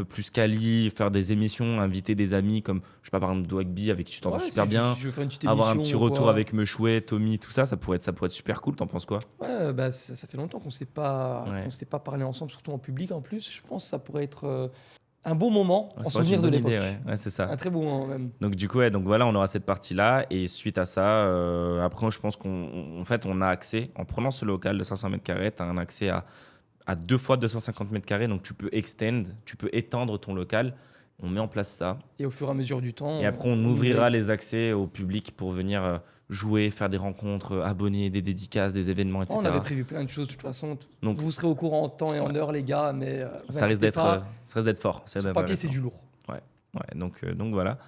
plus quali, faire des émissions, inviter des amis comme, je sais pas, par exemple, Dwagby, avec qui tu t'entends
Ouais,
super
si
bien.
je veux faire une petite
Avoir un
émission
petit
ou
retour
quoi.
avec Mechouet, Tommy, tout ça, ça pourrait être super cool. T'en penses quoi?
Ouais, bah, ça fait longtemps qu'on
Ouais.
s'était pas parlé ensemble, surtout en public en plus. Je pense que ça pourrait être un beau moment
Ouais,
en
ça pourrait être
souvenir
une
de
bonne
l'époque.
idée, ouais. Ouais, c'est ça.
Un très beau moment même.
Donc du coup, ouais, donc voilà, on aura cette partie-là. Et suite à ça, après, je pense qu'en fait, on a accès, en prenant ce local de 500 mètres carrés, tu as un accès à 2 fois 250 mètres carrés. Donc tu peux tu peux étendre ton local. On met en place ça.
Et au fur et à mesure du temps.
Et après, on ouvrira
upgrade.
les accès au public pour venir jouer, faire des rencontres, abonner, des dédicaces, des événements, etc.
On avait prévu plein de choses de toute façon.
Donc-
Vous serez au courant en temps et en heure, les gars, mais vous
ça risque
inquiétez pas,
ça risque d'être fort. Ça risque
sur
d'être
papier, c'est
intéressant.
du lourd.
Ouais, donc voilà.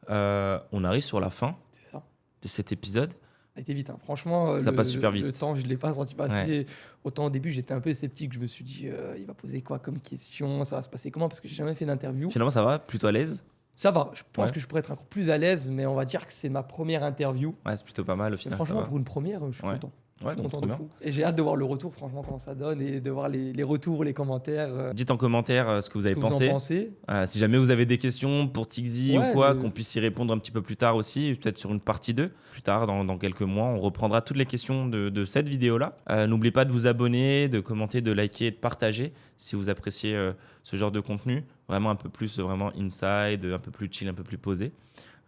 On arrive sur la fin
C'est ça.
de cet épisode.
Ça a été vite, hein. Franchement,
Ça passe super vite.
Le temps, je ne l'ai pas senti passer. Autant au début, j'étais un peu sceptique. Je me suis dit, il va poser quoi comme question? Ça va se passer comment? Parce que j'ai jamais fait d'interview.
Finalement, ça va, plutôt à l'aise.
Ça va, je pense
Ouais.
que je pourrais être encore plus à l'aise, mais on va dire que c'est ma première interview.
Ouais, c'est plutôt pas mal au
Et
final.
franchement,
ça va.
pour une première, je suis
Ouais.
content. Je
Ouais,
suis
donc
content
trop
de
bien.
fou. Et j'ai hâte de voir le retour, franchement, comment ça donne et de voir les retours, les commentaires.
Dites en commentaire ce que vous avez
ce que
pensé.
Vous en pensez.
Si jamais vous avez des questions pour Tixi
Ouais,
ou quoi,
le-
qu'on puisse y répondre un petit peu plus tard aussi, peut-être sur une partie 2. Plus tard, dans quelques mois, on reprendra toutes les questions de cette vidéo-là. N'oubliez pas de vous abonner, de commenter, de liker et de partager si vous appréciez ce genre de contenu. Vraiment un peu plus vraiment inside, un peu plus chill, un peu plus posé.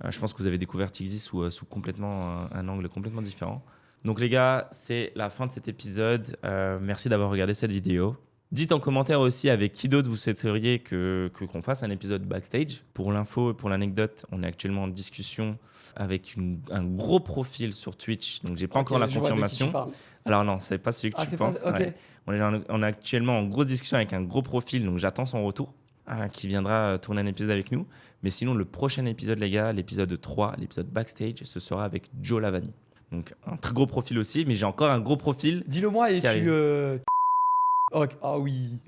Je pense que vous avez découvert Tixi sous complètement un angle complètement différent. Donc les gars, c'est la fin de cet épisode. Merci d'avoir regardé cette vidéo. Dites en commentaire aussi avec qui d'autre vous souhaiteriez qu'on fasse un épisode backstage. Pour l'info et pour l'anecdote, on est actuellement en discussion avec un gros profil sur Twitch. Donc j'ai pas encore la
Ok, je vois de qui tu
confirmation.
parles.
Alors non, c'est pas celui que
Ah,
tu
c'est pas-
penses.
ok.
Ouais. On est actuellement en grosse discussion avec un gros profil, donc j'attends son retour, qui viendra tourner un épisode avec nous. Mais sinon, le prochain épisode, les gars, l'épisode 3, l'épisode backstage, ce sera avec Joe Lavani. Donc un très gros profil aussi, mais j'ai encore un gros profil.
Dis-le moi et
Qui
tu.
arrive.
Ok. Ah oui,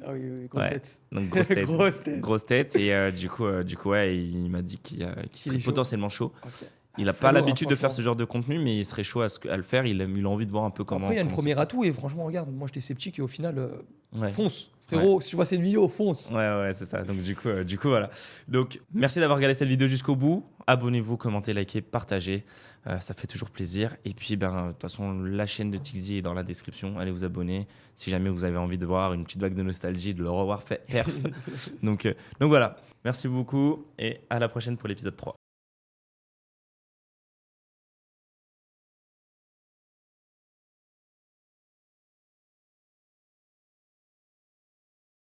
grosse
Ouais.
tête.
Donc grosse tête.
Grosse tête.
Grosse tête. Et du coup, ouais, il m'a dit qu'il serait
est chaud.
potentiellement chaud.
Ok.
Il n'a
C'est
pas
lourd,
l'habitude
hein,
de faire ce
franchement.
genre de contenu, mais il serait chaud à le faire. Il a envie de voir un peu comment.
Après, il y a une
comment ça
première
se passe.
atout et franchement, regarde, moi j'étais sceptique et au final,
Ouais.
fonce. Frérot, si tu vois cette vidéo, fonce.
Ouais, c'est ça. Donc, du coup, voilà. Donc, merci d'avoir regardé cette vidéo jusqu'au bout. Abonnez-vous, commentez, likez, partagez. Ça fait toujours plaisir. Et puis, de toute façon, la chaîne de Tixi est dans la description. Allez vous abonner si jamais vous avez envie de voir une petite vague de nostalgie, de le revoir perf. donc, voilà. Merci beaucoup et à la prochaine pour l'épisode 3.